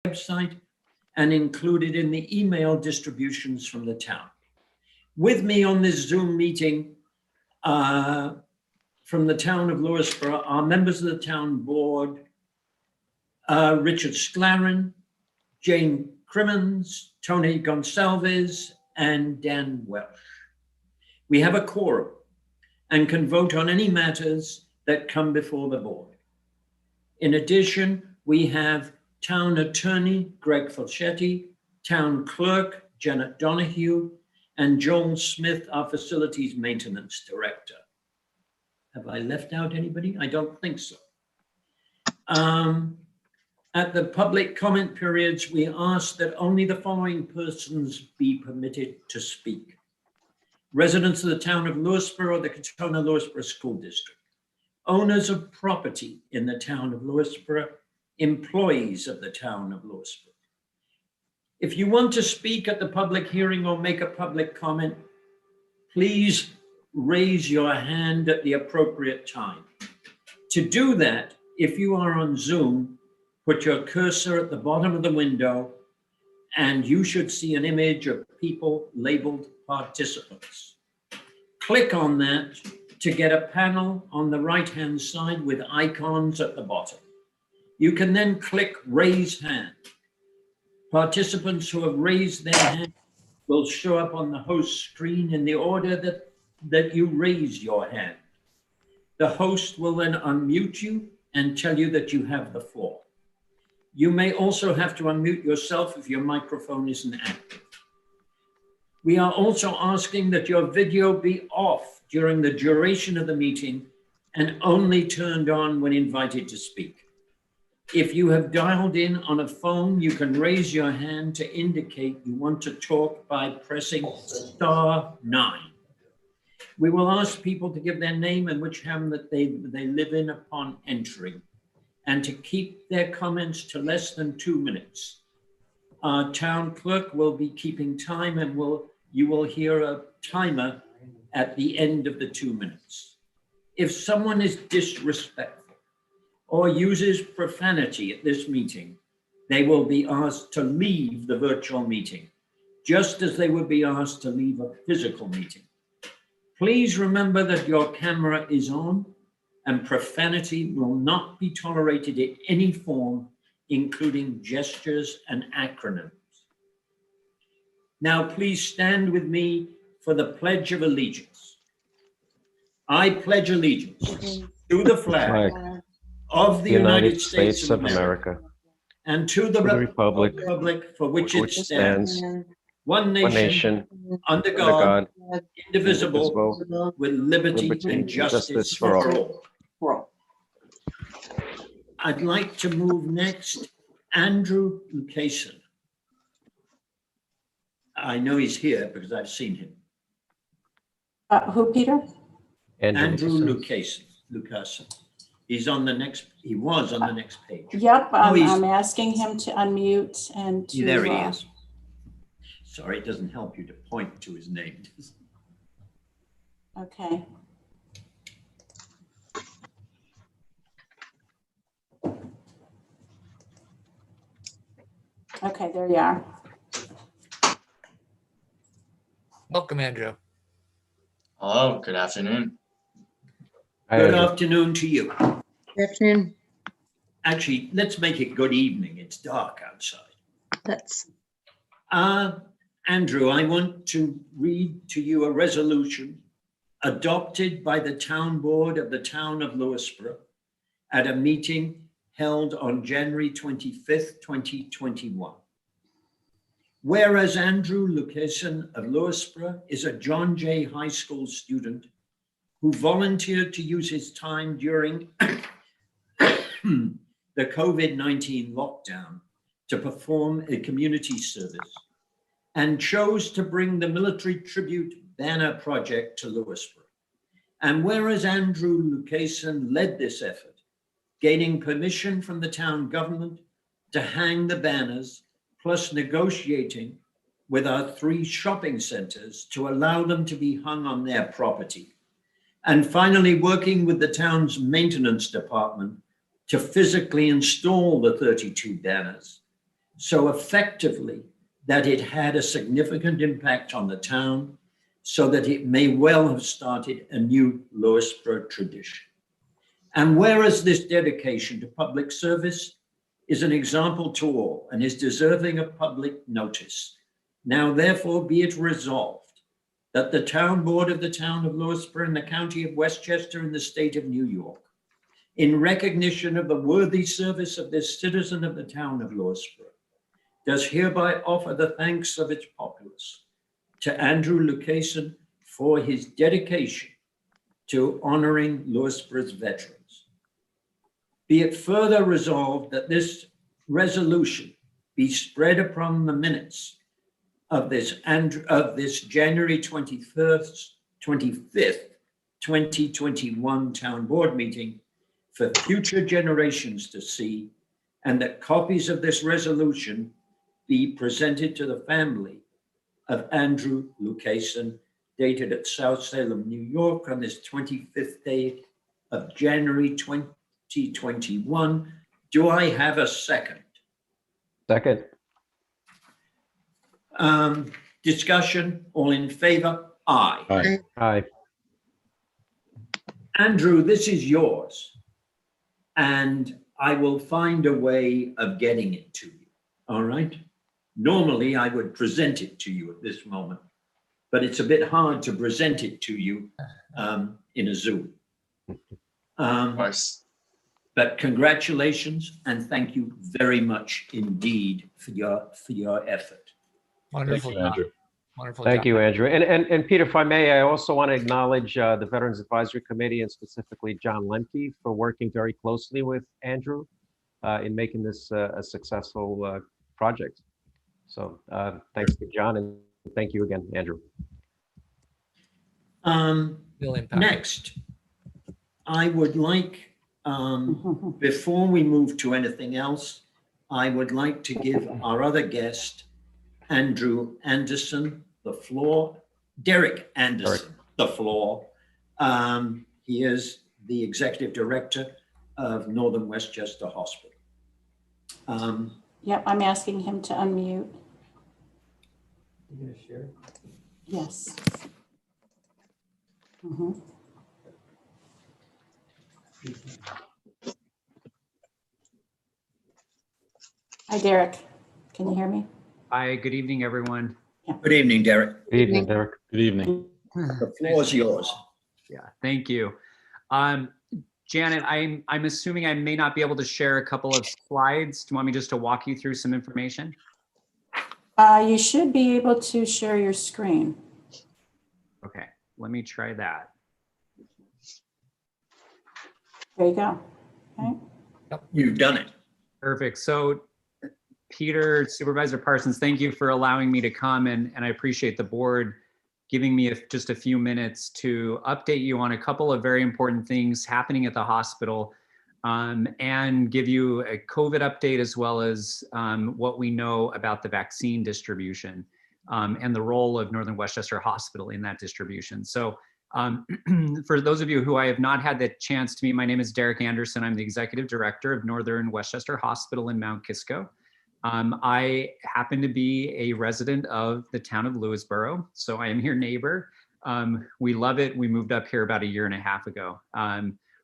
website and included in the email distributions from the town. With me on this Zoom meeting from the town of Lewisboro are members of the town board, Richard Sclarin, Jane Crimmins, Tony Gonsalves, and Dan Welsh. We have a quorum and can vote on any matters that come before the board. In addition, we have Town Attorney Greg Falchetti, Town Clerk Janet Donahue, and Joel Smith, our Facilities Maintenance Director. Have I left out anybody? I don't think so. At the public comment periods, we ask that only the following persons be permitted to speak. Residents of the town of Lewisboro, the Katona-Lewisboro School District, owners of property in the town of Lewisboro, employees of the town of Lewisboro. If you want to speak at the public hearing or make a public comment, please raise your hand at the appropriate time. To do that, if you are on Zoom, put your cursor at the bottom of the window and you should see an image of people labeled participants. Click on that to get a panel on the right-hand side with icons at the bottom. You can then click raise hand. Participants who have raised their hand will show up on the host screen in the order that you raise your hand. The host will then unmute you and tell you that you have the floor. You may also have to unmute yourself if your microphone isn't active. We are also asking that your video be off during the duration of the meeting and only turned on when invited to speak. If you have dialed in on a phone, you can raise your hand to indicate you want to talk by pressing *9. We will ask people to give their name and which town that they live in upon entering, and to keep their comments to less than 2 minutes. Our town clerk will be keeping time and you will hear a timer at the end of the 2 minutes. If someone is disrespectful or uses profanity at this meeting, they will be asked to leave the virtual meeting, just as they would be asked to leave a physical meeting. Please remember that your camera is on and profanity will not be tolerated in any form, including gestures and acronyms. Now, please stand with me for the Pledge of Allegiance. I pledge allegiance to the flag of the United States of America and to the republic for which it stands, one nation, under God, indivisible, with liberty and justice for all. I'd like to move next, Andrew Lucason. I know he's here because I've seen him. Who, Peter? Andrew Lucason. He was on the next page. Yep, I'm asking him to unmute and to... There he is. Sorry, it doesn't help you to point to his name. Okay. Okay, there you are. Welcome, Andrew. Hello, good afternoon. Good afternoon to you. Good afternoon. Actually, let's make it good evening. It's dark outside. That's Andrew, I want to read to you a resolution adopted by the town board of the town of Lewisboro at a meeting held on January 25th, 2021. Whereas Andrew Lucason of Lewisboro is a John Jay High School student who volunteered to use his time during the COVID-19 lockdown to perform a community service and chose to bring the military tribute banner project to Lewisboro. And whereas Andrew Lucason led this effort, gaining permission from the town government to hang the banners, plus negotiating with our 3 shopping centers to allow them to be hung on their property. And finally, working with the town's maintenance department to physically install the 32 banners. so effectively that it had a significant impact on the town, so that it may well have started a new Lewisboro tradition. And whereas this dedication to public service is an example to all and is deserving of public notice, now therefore be it resolved that the town board of the town of Lewisboro in the county of Westchester in the state of New York, in recognition of the worthy service of this citizen of the town of Lewisboro, does hereby offer the thanks of its populace to Andrew Allocation for his dedication to honoring Lewisboro's veterans. Be it further resolved that this resolution be spread upon the minutes of this January 25th, 2021 town board meeting for future generations to see, and that copies of this resolution be presented to the family of Andrew Allocation, dated at South Salem, New York, on this 25th day of January 2021. Do I have a second? Second. Discussion, all in favor? Aye. Aye. Aye. Andrew, this is yours, and I will find a way of getting it to you, all right? Normally, I would present it to you at this moment, but it's a bit hard to present it to you in a Zoom. Of course. But congratulations, and thank you very much indeed for your effort. Wonderful you, job. Andrew. Wonderful Thank job. you, Andrew. And Peter, if I may, I also want to acknowledge the Veterans Advisory Committee and specifically John Lemke for working very closely with Andrew in making this a successful project. So thanks to John, and thank you again, Andrew. Real impact. Next, I would like, before we move to anything else, I would like to give our other guest, Andrew Anderson, the floor. Derek Anderson, the floor. He is the executive director of Northern Westchester Hospital. Yep, I'm asking him to unmute. You gonna share? Yes. Mhm. Hi, Derek. Can you hear me? Hi, good evening, everyone. Good evening, Derek. Good evening, Derek. Good evening. The floor is yours. Yeah, thank you. Janet, I'm assuming I may not be able to share a couple of slides. Do you want me just to walk you through some information? You should be able to share your screen. Okay, let me try that. There you go. Okay. You've done it. Perfect. So Peter, Supervisor Parsons, thank you for allowing me to come, and I appreciate the board giving me just a few minutes to update you on a couple of very important things happening at the hospital, and give you a COVID update as well as what we know about the vaccine distribution and the role of Northern Westchester Hospital in that distribution. So for those of you who I have not had the chance to meet, my name is Derek Anderson. I'm the Executive Director of Northern Westchester Hospital in Mount Kisco. I happen to be a resident of the town of Lewisboro, so I am your neighbor. We love it. We moved up here about 1.5 years ago,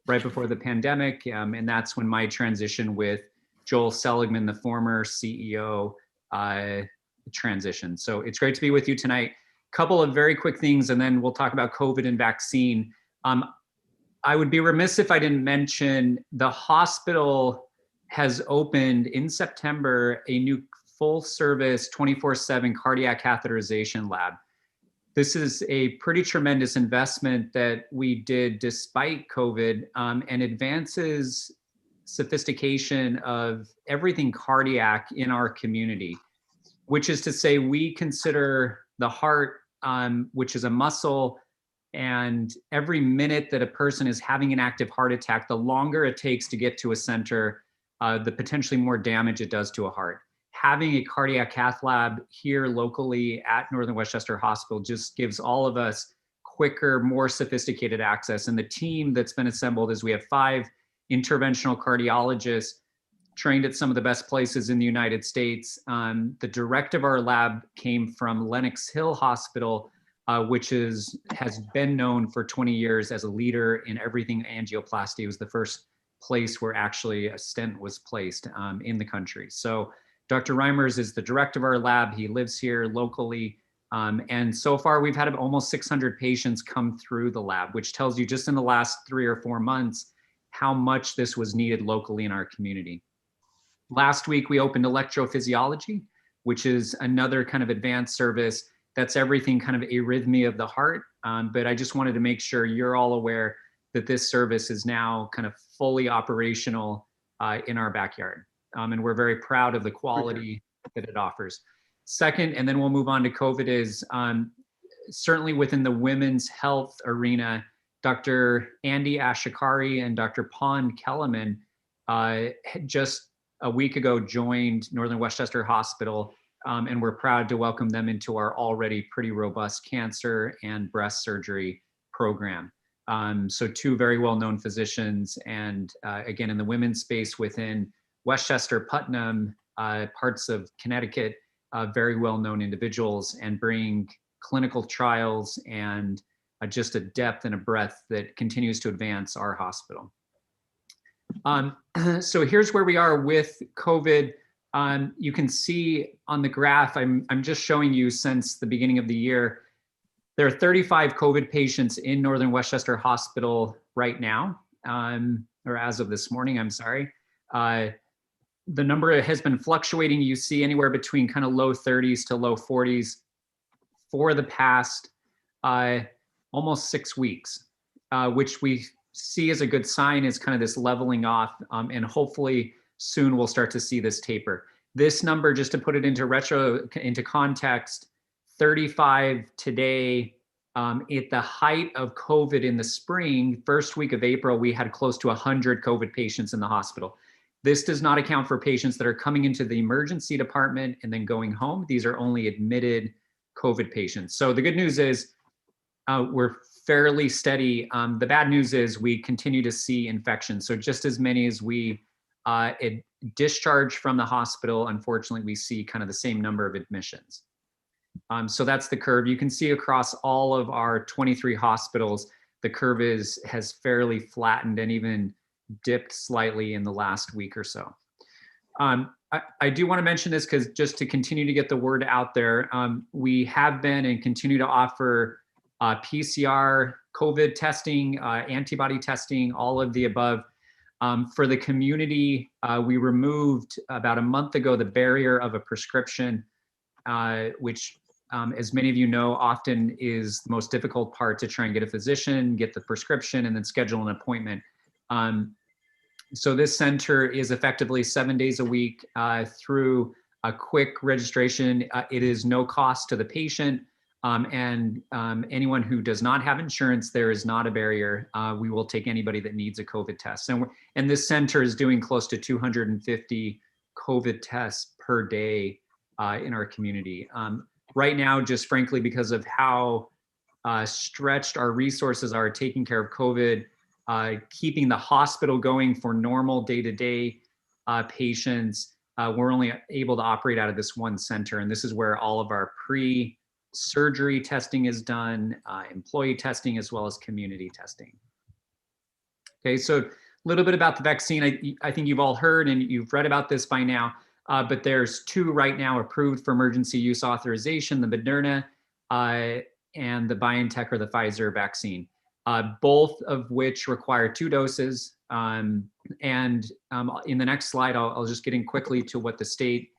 right before the pandemic, and that's when my transition with Joel Seligman, the former CEO, transitioned. So it's great to be with you tonight. Couple of very quick things, and then we'll talk about COVID and vaccine. I would be remiss if I didn't mention the hospital has opened in September a new full service 24/7 cardiac catheterization lab. This is a pretty tremendous investment that we did despite COVID, and advances sophistication of everything cardiac in our community, which is to say we consider the heart, which is a muscle, and every minute that a person is having an active heart attack, the longer it takes to get to a center, the potentially more damage it does to a heart. Having a cardiac cath lab here locally at Northern Westchester Hospital just gives all of us quicker, more sophisticated access. And the team that's been assembled is we have 5 interventional cardiologists, trained at some of the best places in the United States. The director of our lab came from Lenox Hill Hospital, which has been known for 20 years as a leader in everything angioplasty. It was the first place where actually a stent was placed in the country. So Dr. Reimers is the director of our lab. He lives here locally. And so far we've had almost 600 patients come through the lab, which tells you just in the last 3 or 4 months how much this was needed locally in our community. Last week we opened electrophysiology, which is another kind of advanced service that's everything kind of arrhythmia of the heart. But I just wanted to make sure you're all aware that this service is now kind of fully operational in our backyard. And we're very proud of the quality that it offers. Second, and then we'll move on to COVID, is certainly within the women's health arena, Dr. Andy Ashikari and Dr. Pon Kellerman just a week ago joined Northern Westchester Hospital, and we're proud to welcome them into our already pretty robust cancer and breast surgery program. So 2 very well-known physicians, and again, in the women's space within Westchester, Putnam, parts of Connecticut, very well-known individuals, and bring clinical trials and just a depth and a breadth that continues to advance our hospital. So here's where we are with COVID. You can see on the graph, I'm just showing you since the beginning of the year, there are 35 COVID patients in Northern Westchester Hospital right now, or as of this morning, I'm sorry. The number has been fluctuating. You see anywhere between kind of low 30s to low 40s for the past almost 6 weeks, which we see as a good sign, is kind of this leveling off, and hopefully soon we'll start to see this taper. This number, just to put it into context, 35 today. At the height of COVID in the spring, first week of April, we had close to 100 COVID patients in the hospital. This does not account for patients that are coming into the emergency department and then going home. These are only admitted COVID patients. So the good news is we're fairly steady. The bad news is we continue to see infections. So just as many as we discharge from the hospital, unfortunately, we see kind of the same number of admissions. So that's the curve. You can see across all of our 23 hospitals, the curve has fairly flattened and even dipped slightly in the last week or so. I do want to mention this because just to continue to get the word out there, we have been and continue to offer PCR, COVID testing, antibody testing, all of the above. For the community, we removed about a month ago the barrier of a prescription, which, as many of you know, often is the most difficult part to try and get a physician, get the prescription, and then schedule an appointment. So this center is effectively 7 days a week through a quick registration. It is no cost to the patient, and anyone who does not have insurance, there is not a barrier. We will take anybody that needs a COVID test. And this center is doing close to 250 COVID tests per day in our community. Right now, just frankly, because of how stretched our resources are taking care of COVID, keeping the hospital going for normal day-to-day patients, we're only able to operate out of this one center. And this is where all of our pre-surgery testing is done, employee testing, as well as community testing. Okay, so a little bit about the vaccine. I think you've all heard and you've read about this by now, but there's 2 right now approved for emergency use authorization, the Moderna and the BioNTech or the Pfizer vaccine. Both of which require 2 doses. In the next slide, I'll just get in quickly to what the state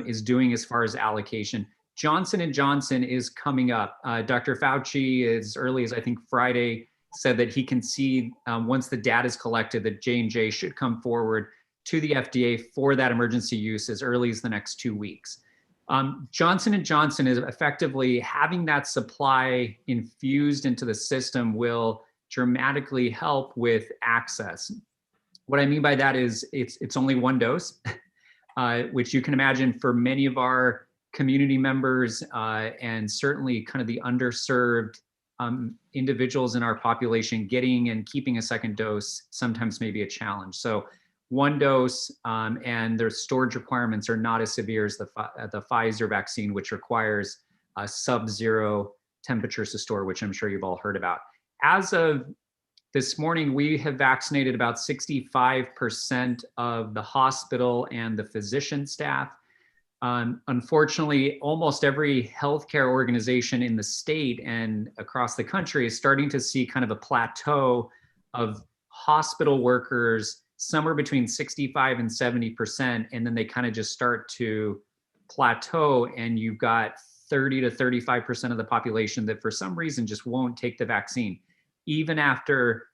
is doing as far as allocation. Johnson & Johnson is coming up. Dr. Fauci, as early as I think Friday, said that he can see once the data is collected that J&J should come forward to the FDA for that emergency use as early as the next 2 weeks. Johnson & Johnson is effectively having that supply infused into the system will dramatically help with access. What I mean by that is it's only 1 dose, which you can imagine for many of our community members and certainly kind of the underserved individuals in our population, getting and keeping a second dose sometimes may be a challenge. So one dose, and their storage requirements are not as severe as the Pfizer vaccine, which requires sub-zero temperatures to store, which I'm sure you've all heard about. As of this morning, we have vaccinated about 65% of the hospital and the physician staff. Unfortunately, almost every healthcare organization in the state and across the country is starting to see kind of a plateau of hospital workers, somewhere between 65 and 70%, and then they kind of just start to plateau, and you've got 30 to 35% of the population that for some reason just won't take the vaccine. Even after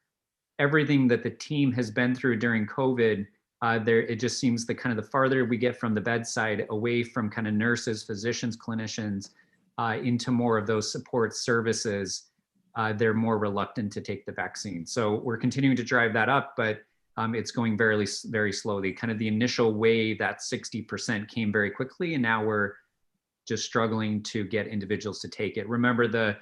everything that the team has been through during COVID, it just seems the kind of the farther we get from the bedside, away from kind of nurses, physicians, clinicians, into more of those support services, they're more reluctant to take the vaccine. So we're continuing to drive that up, but it's going very, very slowly. Kind of the initial wave, that 60% came very quickly, and now we're just struggling to get individuals to take it. Remember, the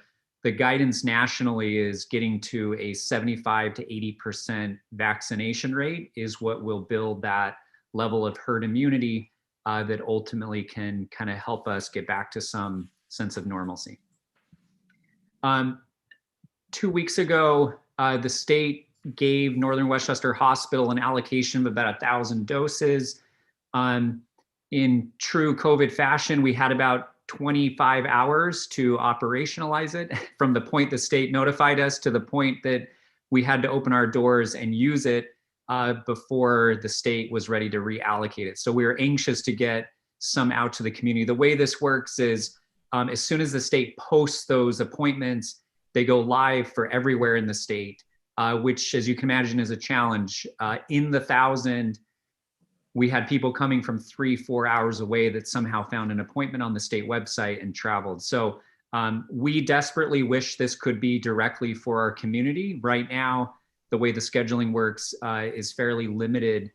guidance nationally is getting to a 75 to 80% vaccination rate is what will build that level of herd immunity that ultimately can kind of help us get back to some sense of normalcy. 2 weeks ago, the state gave Northern Westchester Hospital an allocation of about 1,000 doses. In true COVID fashion, we had about 25 hours to operationalize it from the point the state notified us to the point that we had to open our doors and use it before the state was ready to reallocate it. So we were anxious to get some out to the community. The way this works is as soon as the state posts those appointments, they go live for everywhere in the state, which, as you can imagine, is a challenge. In the 1,000, we had people coming from 3-4 hours away that somehow found an appointment on the state website and traveled. So we desperately wish this could be directly for our community. Right now, the way the scheduling works is fairly limited.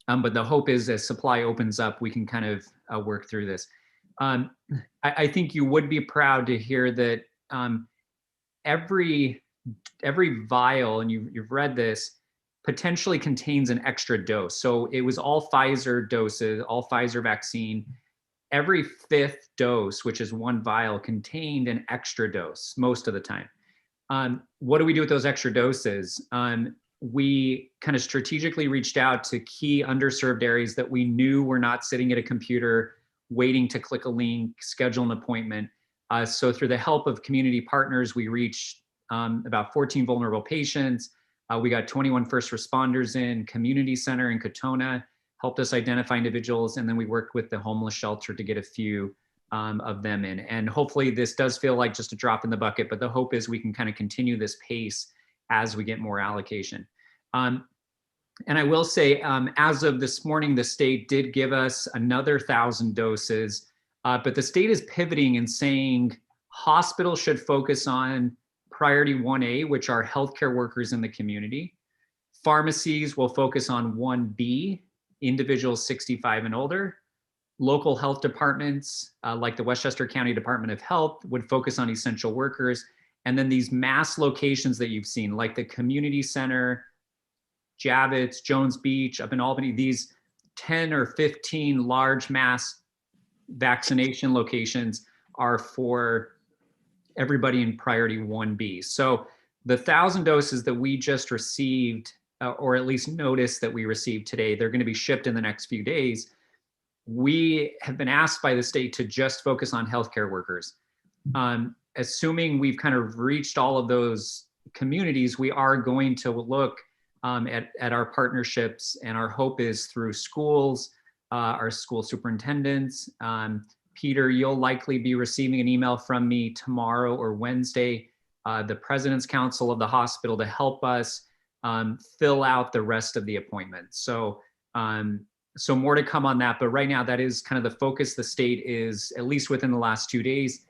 But the hope is as supply opens up, we can kind of work through this. I think you would be proud to hear that every vial, and you've read this, potentially contains an extra dose. So it was all Pfizer doses, all Pfizer vaccine. Every 5th dose, which is 1 vial, contained an extra dose most of the time. What do we do with those extra doses? We kind of strategically reached out to key underserved areas that we knew were not sitting at a computer waiting to click a link, schedule an appointment. So through the help of community partners, we reached about 14 vulnerable patients. We got 21 first responders in, community center in Katona helped us identify individuals, and then we worked with the homeless shelter to get a few of them in. And hopefully this does feel like just a drop in the bucket, but the hope is we can kind of continue this pace as we get more allocation. And I will say, as of this morning, the state did give us another 1,000 doses, but the state is pivoting and saying hospitals should focus on priority 1A, which are healthcare workers in the community. Pharmacies will focus on 1B, individuals 65 and older. Local health departments, like the Westchester County Department of Health, would focus on essential workers. And then these mass locations that you've seen, like the community center, Javits, Jones Beach, up in Albany, these 10 or 15 large mass vaccination locations are for everybody in priority 1B. So the 1,000 doses that we just received, or at least noticed that we received today, they're going to be shipped in the next few days. We have been asked by the state to just focus on healthcare workers. Assuming we've kind of reached all of those communities, we are going to look at our partnerships, and our hope is through schools, our school superintendents. Peter, you'll likely be receiving an email from me tomorrow or Wednesday, the President's Council of the hospital, to help us fill out the rest of the appointments. So, so more to come on that, but right now that is kind of the focus. The state is, at least within the last 2 days,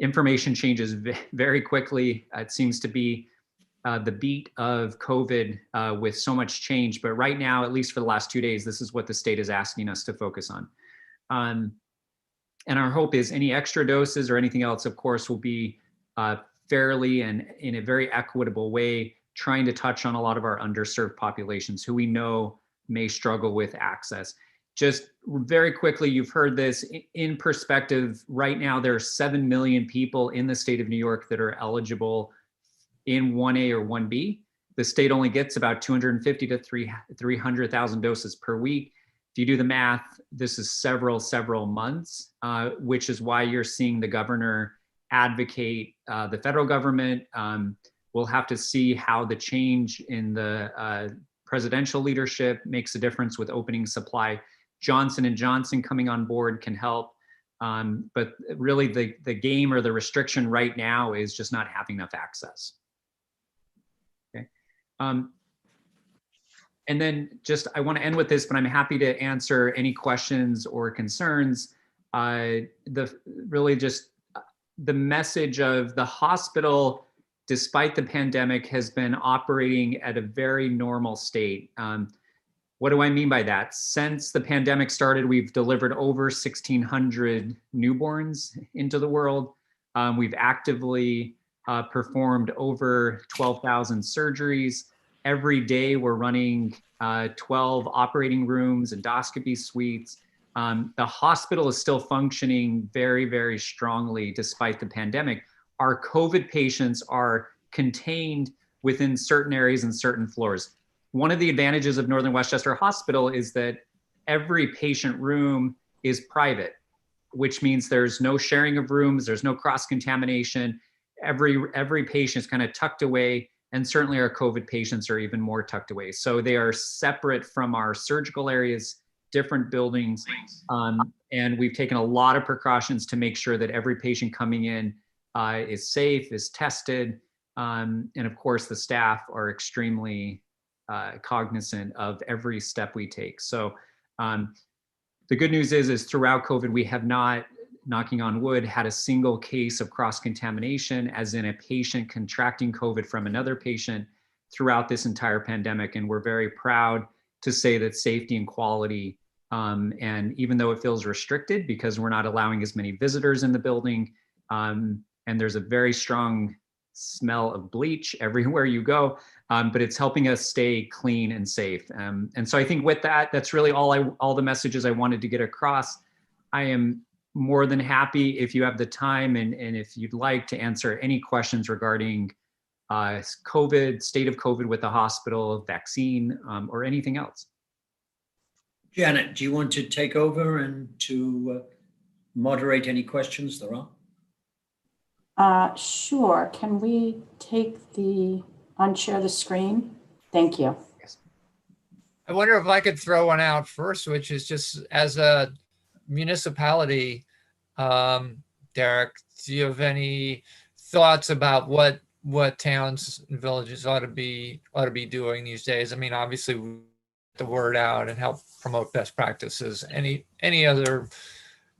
information changes very quickly. It seems to be the beat of COVID with so much change, but right now, at least for the last 2 days, this is what the state is asking us to focus on. And our hope is any extra doses or anything else, of course, will be fairly and in a very equitable way, trying to touch on a lot of our underserved populations who we know may struggle with access. Just very quickly, you've heard this in perspective. Right now, there are 7 million people in the state of New York that are eligible in 1A or 1B. The state only gets about 250 to 300,000 doses per week. If you do the math, this is several months, which is why you're seeing the governor advocate the federal government. We'll have to see how the change in the presidential leadership makes a difference with opening supply. Johnson & Johnson coming on board can help. But really the game or the restriction right now is just not having enough access. Okay. And then just, I want to end with this, but I'm happy to answer any questions or concerns. Really just the message of the hospital, despite the pandemic, has been operating at a very normal state. What do I mean by that? Since the pandemic started, we've delivered over 1,600 newborns into the world. We've actively performed over 12,000 surgeries. Every day we're running 12 operating rooms, endoscopy suites. The hospital is still functioning very strongly despite the pandemic. Our COVID patients are contained within certain areas and certain floors. One of the advantages of Northern Westchester Hospital is that every patient room is private, which means there's no sharing of rooms, there's no cross-contamination. Every patient is kind of tucked away, and certainly our COVID patients are even more tucked away. So they are separate from our surgical areas, different buildings, and we've taken a lot of precautions to make sure that every patient coming in is safe, is tested, and of course the staff are extremely cognizant of every step we take. So the good news is throughout COVID, we have not, knocking on wood, had a single case of cross-contamination, as in a patient contracting COVID from another patient throughout this entire pandemic. And we're very proud to say that safety and quality, and even though it feels restricted because we're not allowing as many visitors in the building, and there's a very strong smell of bleach everywhere you go, but it's helping us stay clean and safe. And so I think with that, that's really all the messages I wanted to get across. I am more than happy, if you have the time and if you'd like, to answer any questions regarding COVID, state of COVID with the hospital, vaccine, or anything else. Janet, do you want to take over and to moderate any questions there are? Sure. Can we unshare the screen? Thank you. Yes. I wonder if I could throw one out first, which is just as a municipality, Derek, do you have any thoughts about what towns and villages ought to be doing these days? I mean, obviously, we get the word out and help promote best practices. Any other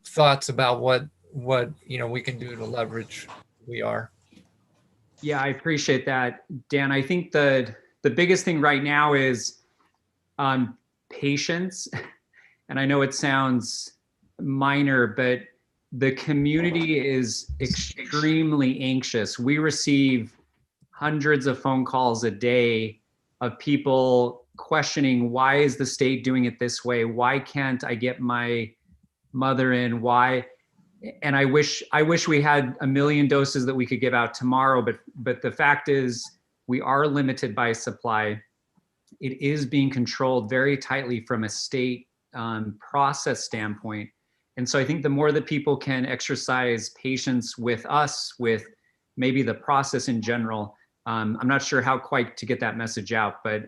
thoughts about what we can do to leverage we are? Yeah, I appreciate that, Dan. I think the biggest thing right now is patience. And I know it sounds minor, but the community is extremely anxious. We receive hundreds of phone calls a day of people questioning, why is the state doing it this way? Why can't I get my mother in? Why? And I wish we had 1 million doses that we could give out tomorrow, but the fact is we are limited by supply. It is being controlled very tightly from a state process standpoint. And so I think the more that people can exercise patience with us, with maybe the process in general, I'm not sure how quite to get that message out, but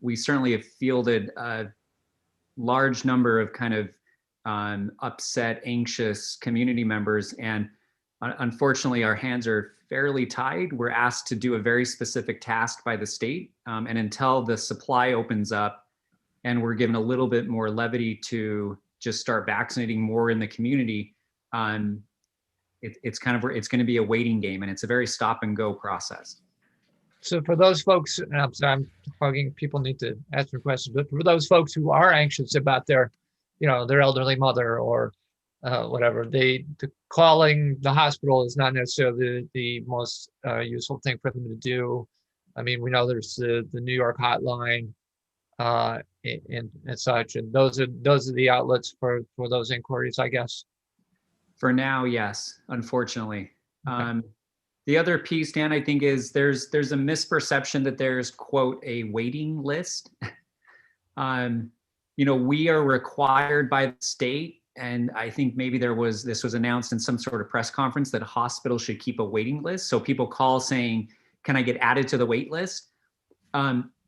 we certainly have fielded a large number of kind of upset, anxious community members. And unfortunately, our hands are fairly tied. We're asked to do a very specific task by the state. And until the supply opens up and we're given a little bit more levity to just start vaccinating more in the community, it's going to be a waiting game, and it's a very stop and go process. So for those folks, and I'm plugging, people need to ask me questions, but for those folks who are anxious about their elderly mother or whatever, calling the hospital is not necessarily the most useful thing for them to do. I mean, we know there's the New York hotline. and such. And those are the outlets for those inquiries, I guess. For now, yes, unfortunately. Okay. The other piece, Dan, I think is there's a misperception that there's, quote, a waiting list. We are required by the state, and I think maybe this was announced in some sort of press conference, that hospitals should keep a waiting list. So people call saying, can I get added to the wait list?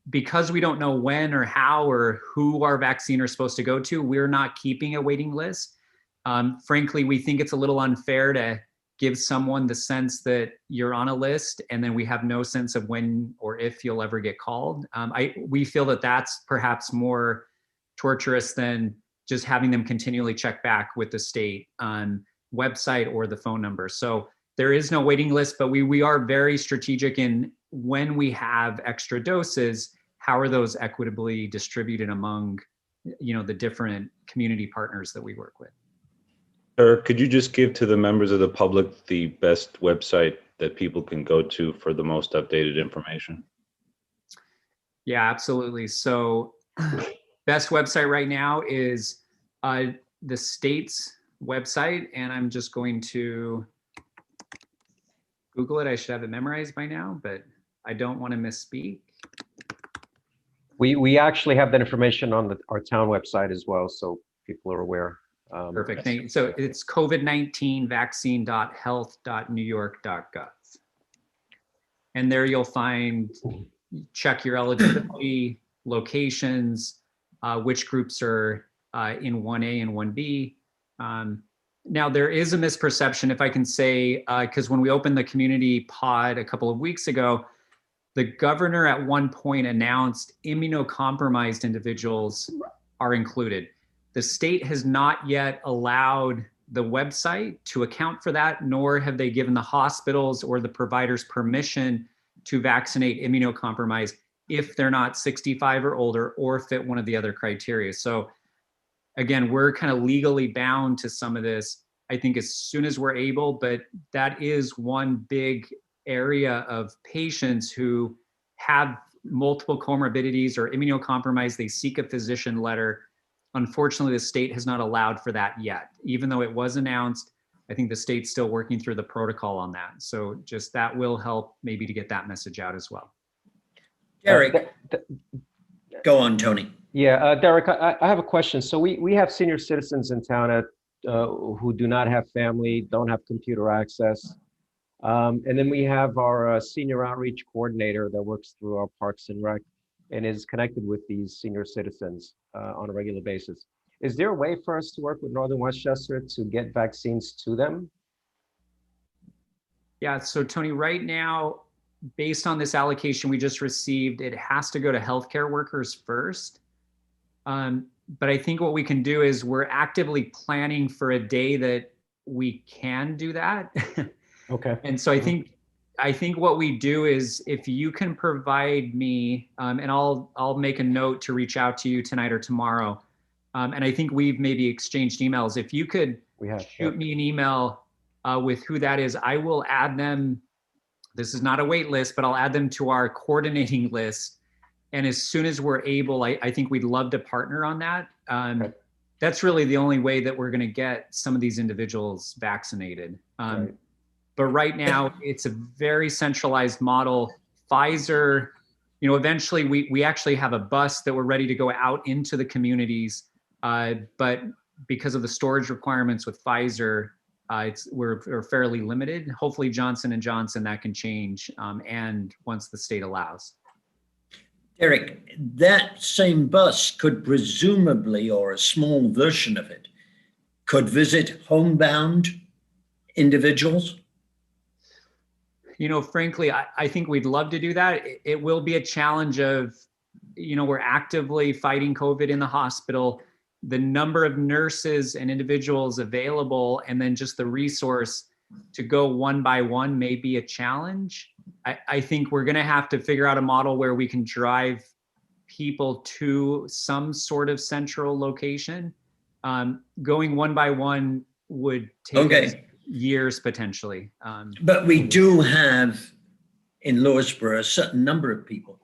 Because we don't know when or how or who our vaccine are supposed to go to, we're not keeping a waiting list. Frankly, we think it's a little unfair to give someone the sense that you're on a list and then we have no sense of when or if you'll ever get called. We feel that that's perhaps more torturous than just having them continually check back with the state on website or the phone number. So there is no waiting list, but we are very strategic in when we have extra doses, how are those equitably distributed among, the different community partners that we work with. Eric, could you just give to the members of the public the best website that people can go to for the most updated information? Yeah, absolutely. So best website right now is the state's website, and I'm just going to Google it. I should have it memorized by now, but I don't want to misspeak. We actually have that information on our town website as well, so people are aware. Perfect. Thank you. So it's covid19vaccine.health.newyork.gov. And there you'll find, check your eligibility, locations, which groups are in 1A and 1B. Now there is a misperception, if I can say, because when we opened the community pod a couple of weeks ago, the governor at one point announced immunocompromised individuals are included. The state has not yet allowed the website to account for that, nor have they given the hospitals or the providers permission to vaccinate immunocompromised if they're not 65 or older or fit one of the other criteria. So again, we're kind of legally bound to some of this, I think, as soon as we're able, but that is one big area of patients who have multiple comorbidities or immunocompromised. They seek a physician letter. Unfortunately, the state has not allowed for that yet. Even though it was announced, I think the state's still working through the protocol on that. So just that will help maybe to get that message out as well. Derek, go on, Tony. Yeah, Derek, I have a question. So we have senior citizens in town who do not have family, don't have computer access. And then we have our senior outreach coordinator that works through our Parks and Rec and is connected with these senior citizens on a regular basis. Is there a way for us to work with Northern Westchester to get vaccines to them? Yeah, so Tony, right now, based on this allocation we just received, it has to go to healthcare workers first. But I think what we can do is we're actively planning for a day that we can do that. Okay. And so I think what we do is if you can provide me, and I'll make a note to reach out to you tonight or tomorrow. And I think we've maybe exchanged emails. If you could shoot me an email with who that is, I will add them. This is not a wait list, but I'll add them to our coordinating list. And as soon as we're able, I think we'd love to partner on that. Okay. That's really the only way that we're going to get some of these individuals vaccinated. Right. But right now, it's a very centralized model. Pfizer, eventually we actually have a bus that we're ready to go out into the communities. But because of the storage requirements with Pfizer, we're fairly limited. Hopefully Johnson & Johnson, that can change, and once the state allows. Eric, that same bus could presumably, or a small version of it, could visit homebound individuals? Frankly, I think we'd love to do that. It will be a challenge of, we're actively fighting COVID in the hospital. The number of nurses and individuals available, and then just the resource to go one by one may be a challenge. I think we're going to have to figure out a model where we can drive people to some sort of central location. Going one by one would take us years potentially. But we do have in Lewisboro a certain number of people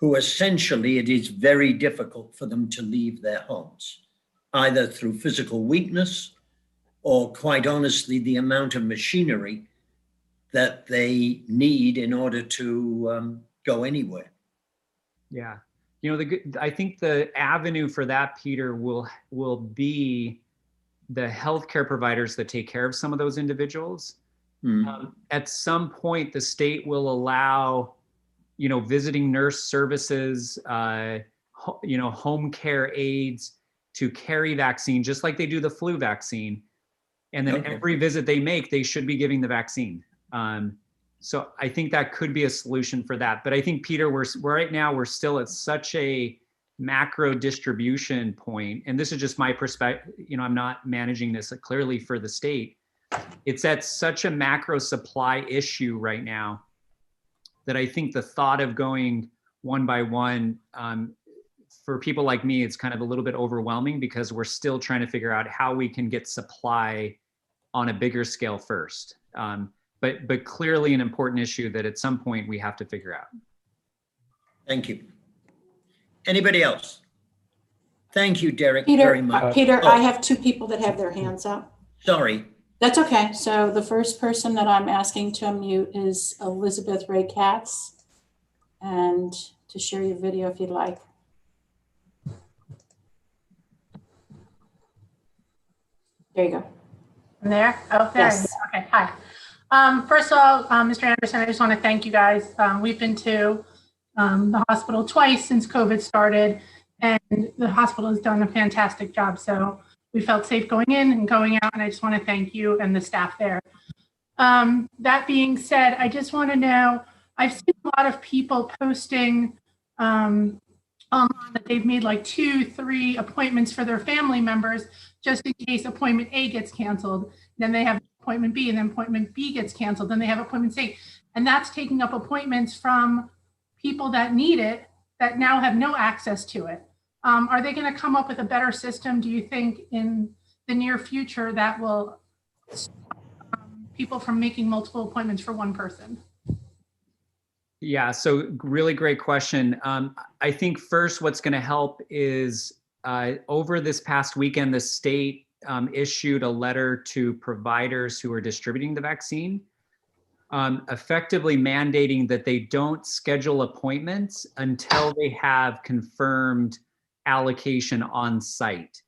who essentially it is very difficult for them to leave their homes, either through physical weakness or, quite honestly, the amount of machinery that they need in order to go anywhere. Yeah. I think the avenue for that, Peter, will be the healthcare providers that take care of some of those individuals. At some point, the state will allow, visiting nurse services, home care aides to carry vaccine, just like they do the flu vaccine. And then every visit they make, they should be giving the vaccine. So I think that could be a solution for that. But I think, Peter, we're right now, we're still at such a macro distribution point. And this is just my perspective. I'm not managing this clearly for the state. It's at such a macro supply issue right now that I think the thought of going one by one, for people like me, it's kind of a little bit overwhelming because we're still trying to figure out how we can get supply on a bigger scale first. But clearly an important issue that at some point we have to figure out. Thank you. Anybody else? Thank you, Derek, Peter, very much. Peter, I have two people that have their hands up. Sorry. That's okay. So the first person that I'm asking to unmute is Elizabeth Ray Cath, and to share your video if you'd like. There you go. I'm there? Oh, there. Yes. Okay, hi. First of all, Mr. Anderson, I just want to thank you guys. We've been to the hospital twice since COVID started, and the hospital has done a fantastic job. So we felt safe going in and going out, and I just want to thank you and the staff there. That being said, I just want to know, I've seen a lot of people posting online that they've made like 2-3 appointments for their family members just in case appointment A gets canceled. Then they have appointment B, and then appointment B gets canceled. Then they have appointment C. And that's taking up appointments from people that need it, that now have no access to it. Are they going to come up with a better system, do you think, in the near future that will stop people from making multiple appointments for one person? Yeah, so really great question. I think first what's going to help is over this past weekend, the state issued a letter to providers who are distributing the vaccine, effectively mandating that they don't schedule appointments until they have confirmed allocation on site.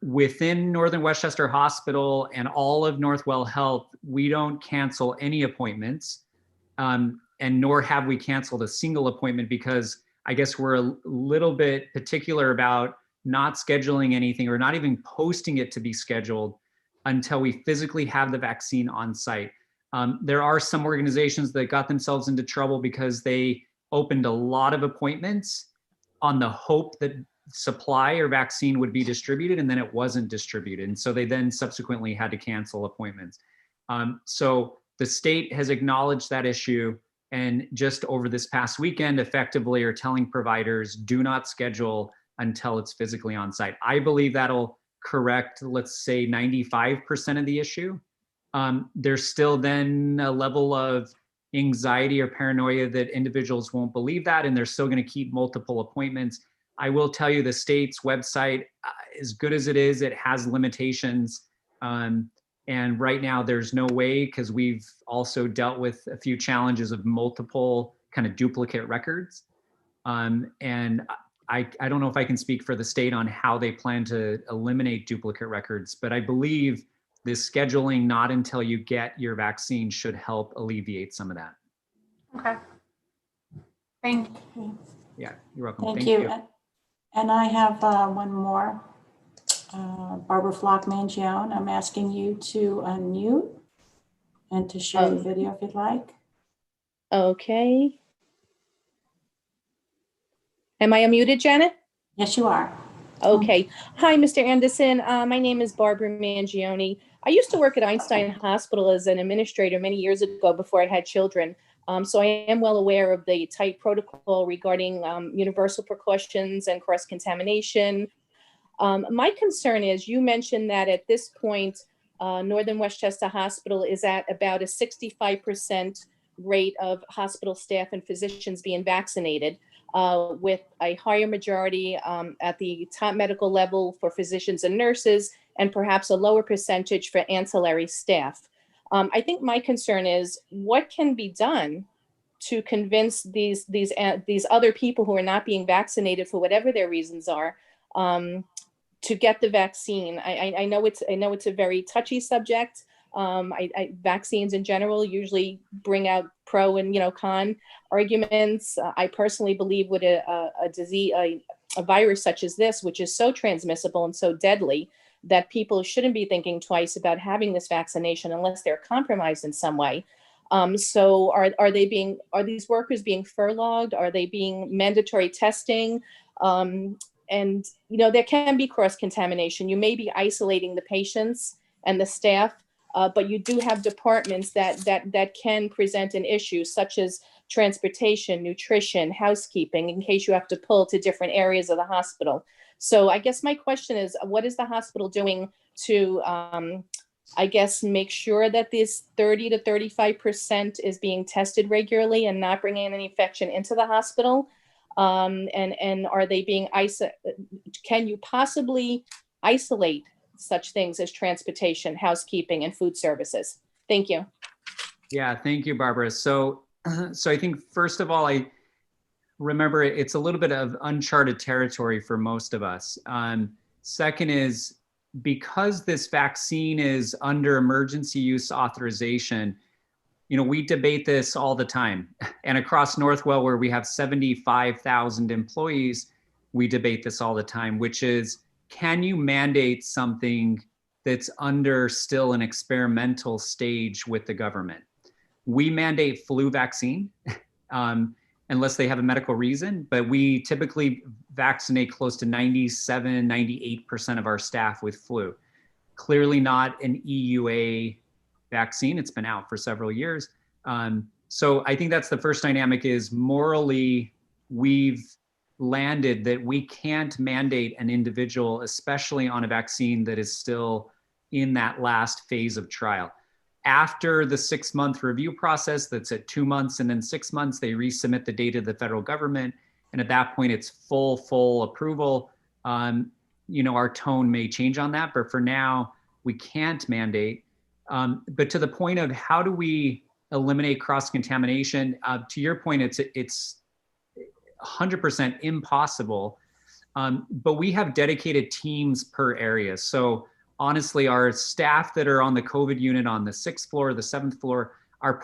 Within Northern Westchester Hospital and all of Northwell Health, we don't cancel any appointments, and nor have we canceled a single appointment because I guess we're a little bit particular about not scheduling anything or not even posting it to be scheduled until we physically have the vaccine on site. There are some organizations that got themselves into trouble because they opened a lot of appointments on the hope that supply or vaccine would be distributed, and then it wasn't distributed. And so they then subsequently had to cancel appointments. So the state has acknowledged that issue, and just over this past weekend, effectively are telling providers, do not schedule until it's physically on site. I believe that'll correct, let's say 95% of the issue. There's still then a level of anxiety or paranoia that individuals won't believe that, and they're still going to keep multiple appointments. I will tell you the state's website, as good as it is, it has limitations. And right now there's no way, because we've also dealt with a few challenges of multiple kind of duplicate records. And I don't know if I can speak for the state on how they plan to eliminate duplicate records, but I believe this scheduling not until you get your vaccine should help alleviate some of that. Okay. Thank you. Yeah, you're welcome. Thank you. And I have one more. Barbara Flock-Mangione, I'm asking you to unmute and to share the video if you'd like. Okay. Am I unmuted, Janet? Yes, you are. Okay. Hi, Mr. Anderson. My name is Barbara Mangione. I used to work at Einstein Hospital as an administrator many years ago before I had children. So I am well aware of the tight protocol regarding universal precautions and cross-contamination. My concern is, you mentioned that at this point, Northern Westchester Hospital is at about a 65% rate of hospital staff and physicians being vaccinated, with a higher majority at the top medical level for physicians and nurses, and perhaps a lower percentage for ancillary staff. I think my concern is what can be done to convince these other people who are not being vaccinated for whatever their reasons are, to get the vaccine. I know it's a very touchy subject. Vaccines in general usually bring out pro and con arguments. I personally believe with a disease, a virus such as this, which is so transmissible and so deadly, that people shouldn't be thinking twice about having this vaccination unless they're compromised in some way. So are these workers being furloughed? Are they being mandatory testing? And there can be cross-contamination. You may be isolating the patients and the staff, but you do have departments that can present an issue, such as transportation, nutrition, housekeeping, in case you have to pull to different areas of the hospital. So I guess my question is, what is the hospital doing to, make sure that this 30 to 35% is being tested regularly and not bringing any infection into the hospital? And are they being can you possibly isolate such things as transportation, housekeeping, and food services? Thank you. Yeah, thank you, Barbara. So I think first of all, I remember it's a little bit of uncharted territory for most of us. Second is, because this vaccine is under emergency use authorization, we debate this all the time. And across Northwell, where we have 75,000 employees, we debate this all the time, which is, can you mandate something that's under still an experimental stage with the government? We mandate flu vaccine, unless they have a medical reason, but we typically vaccinate close to 97, 98% of our staff with flu. Clearly not an EUA vaccine. It's been out for several years. So I think that's the first dynamic, is morally, we've landed that we can't mandate an individual, especially on a vaccine that is still in that last phase of trial. After the 6-month review process, that's at 2 months and then 6 months, they resubmit the data to the federal government. And at that point, it's full approval. Our tone may change on that, but for now, we can't mandate. But to the point of how do we eliminate cross-contamination, to your point, it's 100% impossible. But we have dedicated teams per area. So honestly, our staff that are on the COVID unit on the 6th floor, the 7th floor, are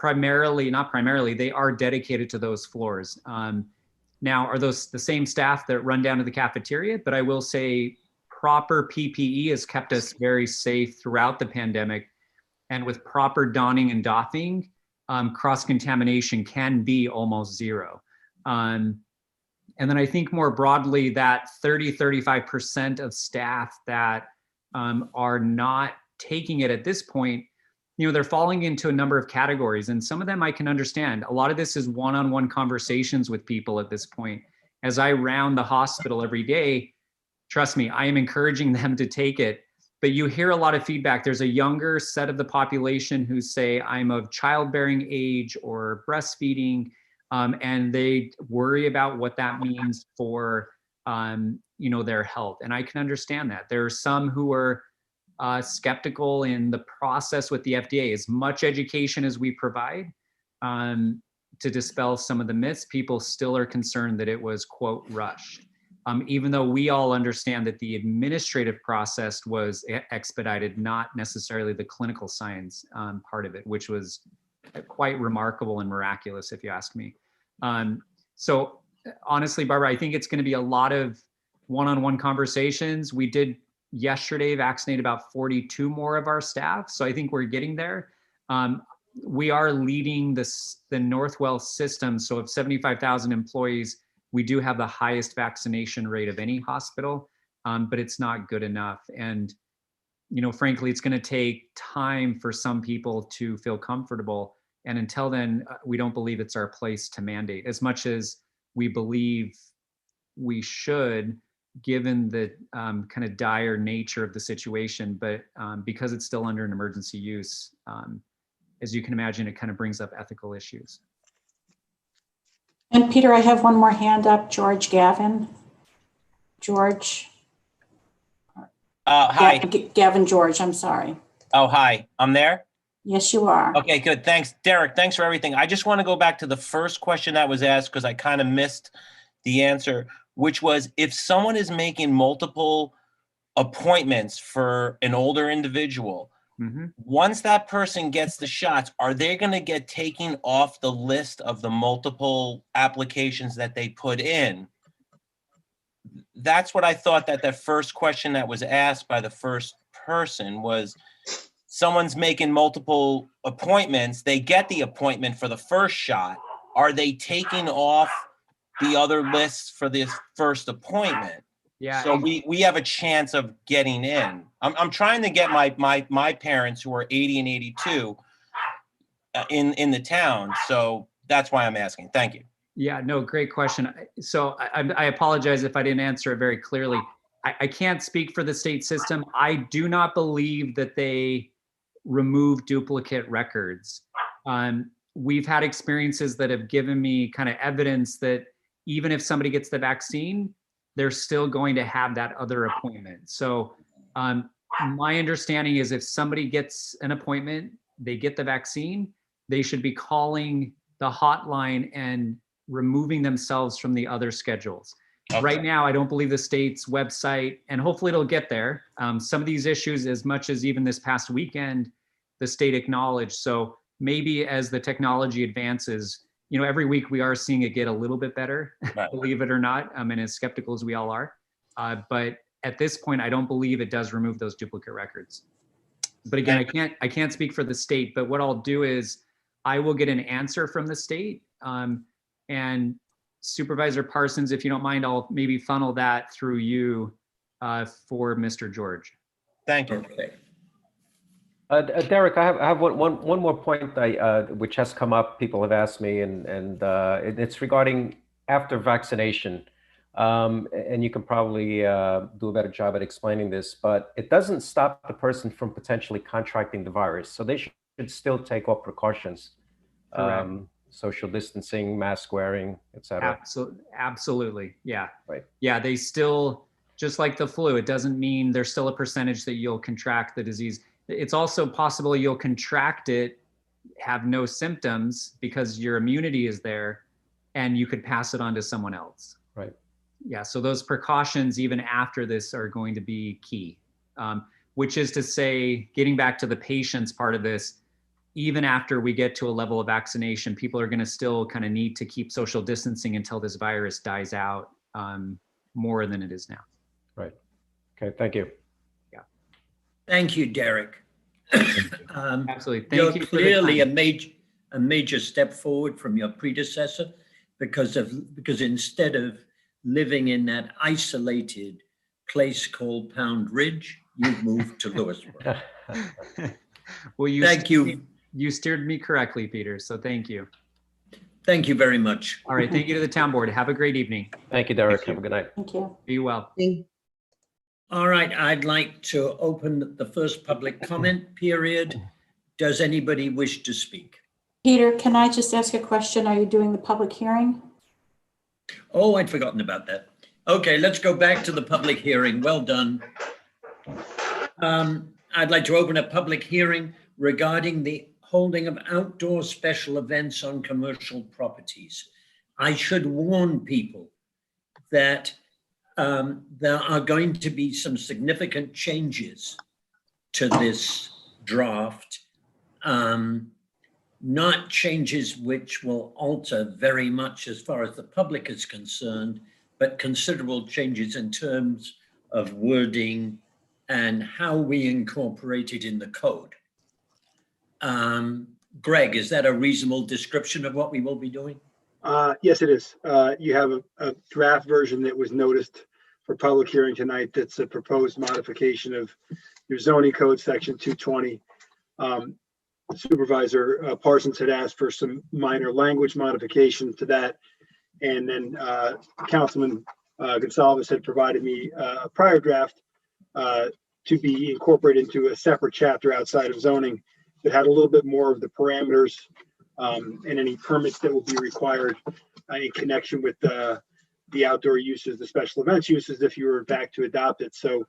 they are dedicated to those floors. Now, are those the same staff that run down to the cafeteria? But I will say proper PPE has kept us very safe throughout the pandemic. And with proper donning and doffing, cross-contamination can be almost zero. And then I think more broadly, that 35% of staff that are not taking it at this point, they're falling into a number of categories, and some of them I can understand. A lot of this is one-on-one conversations with people at this point. As I round the hospital every day, trust me, I am encouraging them to take it, but you hear a lot of feedback. There's a younger set of the population who say, I'm of childbearing age or breastfeeding, and they worry about what that means for their health. And I can understand that. There are some who are skeptical in the process with the FDA. As much education as we provide to dispel some of the myths, people still are concerned that it was, quote, rushed. Even though we all understand that the administrative process was expedited, not necessarily the clinical science part of it, which was quite remarkable and miraculous, if you ask me. So honestly, Barbara, I think it's going to be a lot of one-on-one conversations. We did yesterday vaccinate about 42 more of our staff. So I think we're getting there. We are leading the Northwell system. So of 75,000 employees, we do have the highest vaccination rate of any hospital, but it's not good enough. And, frankly, it's going to take time for some people to feel comfortable. And until then, we don't believe it's our place to mandate, as much as we believe we should, given the kind of dire nature of the situation. But because it's still under an emergency use, as you can imagine, it kind of brings up ethical issues. And Peter, I have one more hand up, George Gavin. George. Hi. Gavin George, I'm sorry. Oh, hi. I'm there? Yes, you are. Okay, good. Thanks, Derek. Thanks for everything. I just want to go back to the first question that was asked because I kind of missed the answer, which was if someone is making multiple appointments for an older individual, once that person gets the shots, are they going to get taken off the list of the multiple applications that they put in? That's what I thought that the first question that was asked by the first person was, someone's making multiple appointments, they get the appointment for the first shot. Are they taking off the other lists for this first appointment? Yeah. So we have a chance of getting in. I'm trying to get my parents who are 80 and 82 in the town. So that's why I'm asking. Thank you. Yeah, no, great question. So I apologize if I didn't answer it very clearly. I can't speak for the state system. I do not believe that they remove duplicate records. We've had experiences that have given me kind of evidence that even if somebody gets the vaccine, they're still going to have that other appointment. So my understanding is if somebody gets an appointment, they get the vaccine, they should be calling the hotline and removing themselves from the other schedules. Okay. Right now, I don't believe the state's website, and hopefully it'll get there. Some of these issues, as much as even this past weekend, the state acknowledged. So maybe as the technology advances, every week we are seeing it get a little bit better, right. Believe it or not, and as skeptical as we all are. But at this point, I don't believe it does remove those duplicate records. But again, I can't speak for the state, but what I'll do is I will get an answer from the state, and Supervisor Parsons, if you don't mind, I'll maybe funnel that through you for Mr. George. Thank you. Okay. Derek, I have one more point which has come up. People have asked me, and it's regarding after vaccination. And you can probably do a better job at explaining this, but it doesn't stop the person from potentially contracting the virus. So they should still take all precautions. Social distancing, mask wearing, etc. Absolutely. Yeah. Right. Yeah. They still, just like the flu, it doesn't mean there's still a percentage that you'll contract the disease. It's also possible you'll contract it, have no symptoms because your immunity is there and you could pass it on to someone else. Right. Yeah. So those precautions, even after this, are going to be key, which is to say, getting back to the patients part of this, even after we get to a level of vaccination, people are going to still kind of need to keep social distancing until this virus dies out more than it is now. Right. Okay. Thank you. Yeah. Thank you, Derek. Absolutely. Thank You're you. clearly a major step forward from your predecessor because instead of living in that isolated place called Pound Ridge, you've moved to Lewisboro. Well, thank you. You steered me correctly, Peter. So thank you. Thank you very much. All right. Thank you to the town board. Have a great evening. Thank you, Derek. Have a good night. Thank you. Be well. All right. I'd like to open the first public comment period. Does anybody wish to speak? Peter, can I just ask a question? Are you doing the public hearing? Oh, I'd forgotten about that. Okay, let's go back to the public hearing. Well done. I'd like to open a public hearing regarding the holding of outdoor special events on commercial properties. I should warn people that there are going to be some significant changes to this draft, not changes which will alter very much as far as the public is concerned, but considerable changes in terms of wording and how we incorporate it in the code. Greg, is that a reasonable description of what we will be doing? Yes, it is. You have a draft version that was noticed for public hearing tonight. That's a proposed modification of your zoning code section 220. Supervisor Parsons had asked for some minor language modification to that. And then Councilman Gonsalves had provided me a prior draft to be incorporated into a separate chapter outside of zoning that had a little bit more of the parameters and any permits that will be required in connection with the outdoor uses, the special events uses, if you were back to adopt it. So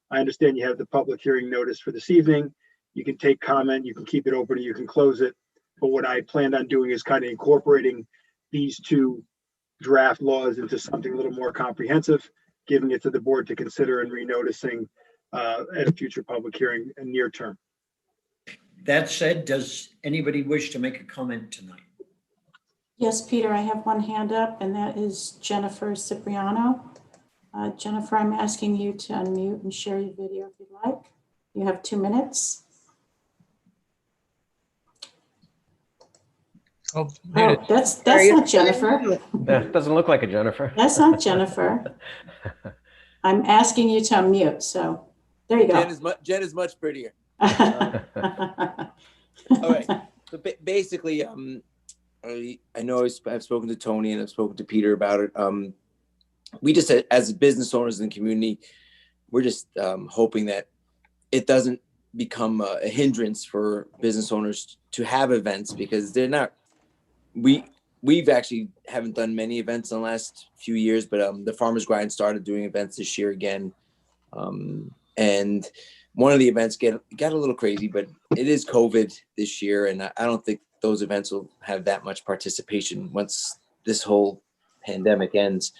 I understand you have the public hearing notice for this evening. You can take comment, you can keep it open, or you can close it. But what I planned on doing is kind of incorporating these two draft laws into something a little more comprehensive, giving it to the board to consider and renoticing at a future public hearing in near term. That said, does anybody wish to make a comment tonight? Yes, Peter, I have one hand up, and that is Jennifer Cipriano. Jennifer, I'm asking you to unmute and share your video if you'd like. You have 2 minutes. Oh, Oh, that's not Jennifer. That doesn't look like a Jennifer. That's not Jennifer. I'm asking you to unmute, so there you go. Jen is much prettier. All right. So basically, I know I've spoken to Tony and I've spoken to Peter about it. We just, as business owners in the community, we're just hoping that it doesn't become a hindrance for business owners to have events, because they're not. We've actually haven't done many events in the last few years, but the Farmers Grind started doing events this year again, and one of the events got a little crazy, but it is COVID this year, and I don't think those events will have that much participation once this whole pandemic ends.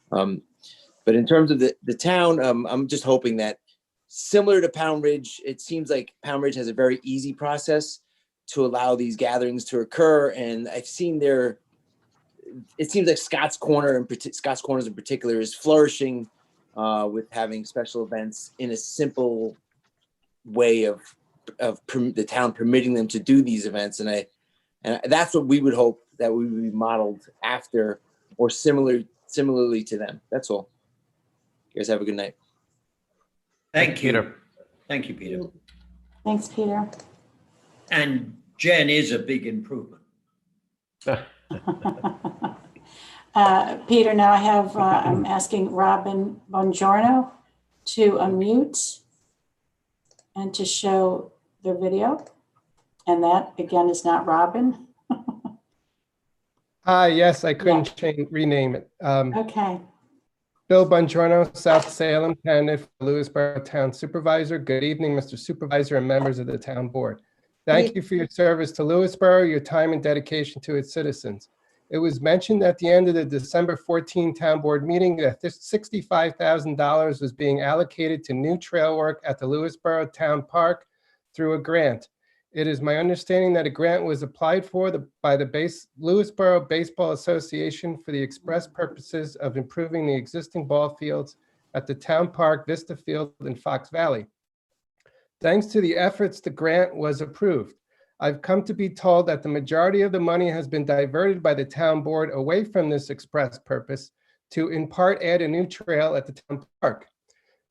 But in terms of the town, I'm just hoping that, similar to Pound Ridge, it seems like Pound Ridge has a very easy process to allow these gatherings to occur. And I've seen it seems like Scott's Corners in particular is flourishing with having special events in a simple way of the town permitting them to do these events. And that's what we would hope that we would be modeled after or similarly to them. That's all. You guys have a good night. Thank you. Peter. Thank you, Peter. Thanks, Peter. And Jen is a big improvement. Peter, now I have, I'm asking Robin Bongiorno to unmute and to show their video. And that, again, is not Robin. Yes, I couldn't rename it. Okay. Bill Bongiorno, South Salem, candidate for Lewisboro Town Supervisor. Good evening, Mr. Supervisor and members of the Town Board. Thank you for your service to Lewisboro, your time and dedication to its citizens. It was mentioned at the end of the December 14 Town Board meeting that $65,000 was being allocated to new trail work at the Lewisboro Town Park through a grant. It is my understanding that a grant was applied for by the Lewisboro Baseball Association for the express purposes of improving the existing ball fields at the Town Park, Vista Field, and Fox Valley. Thanks to the efforts, the grant was approved. I've come to be told that the majority of the money has been diverted by the Town Board away from this express purpose to, in part, add a new trail at the Town Park.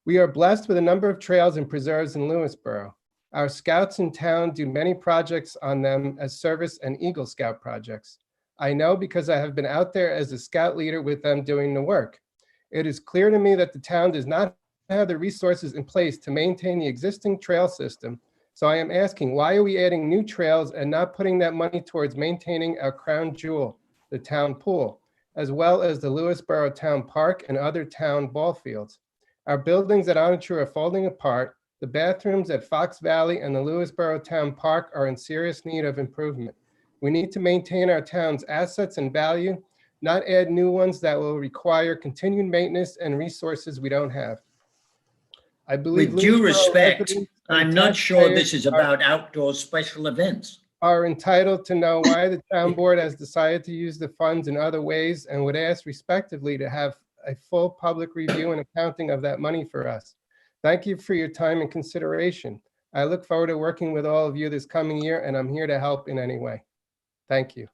We are blessed with a number of trails and preserves in Lewisboro. Our scouts in town do many projects on them as service and Eagle Scout projects. I know because I have been out there as a scout leader with them doing the work. It is clear to me that the town does not have the resources in place to maintain the existing trail system. So I am asking, why are we adding new trails and not putting that money towards maintaining our crown jewel, the town pool, as well as the Lewisboro Town Park and other town ball fields? Our buildings at Ontario are falling apart. The bathrooms at Fox Valley and the Lewisboro Town Park are in serious need of improvement. We need to maintain our town's assets and value, not add new ones that will require continued maintenance and resources we don't have. I believe with due Lewisboro respect, residents I'm and not sure taxpayers this is about outdoor special events. Are entitled to know why the town board has decided to use the funds in other ways, and would ask respectively to have a full public review and accounting of that money for us. Thank you for your time and consideration. I look forward to working with all of you this coming year, and I'm here to help in any way. Thank you.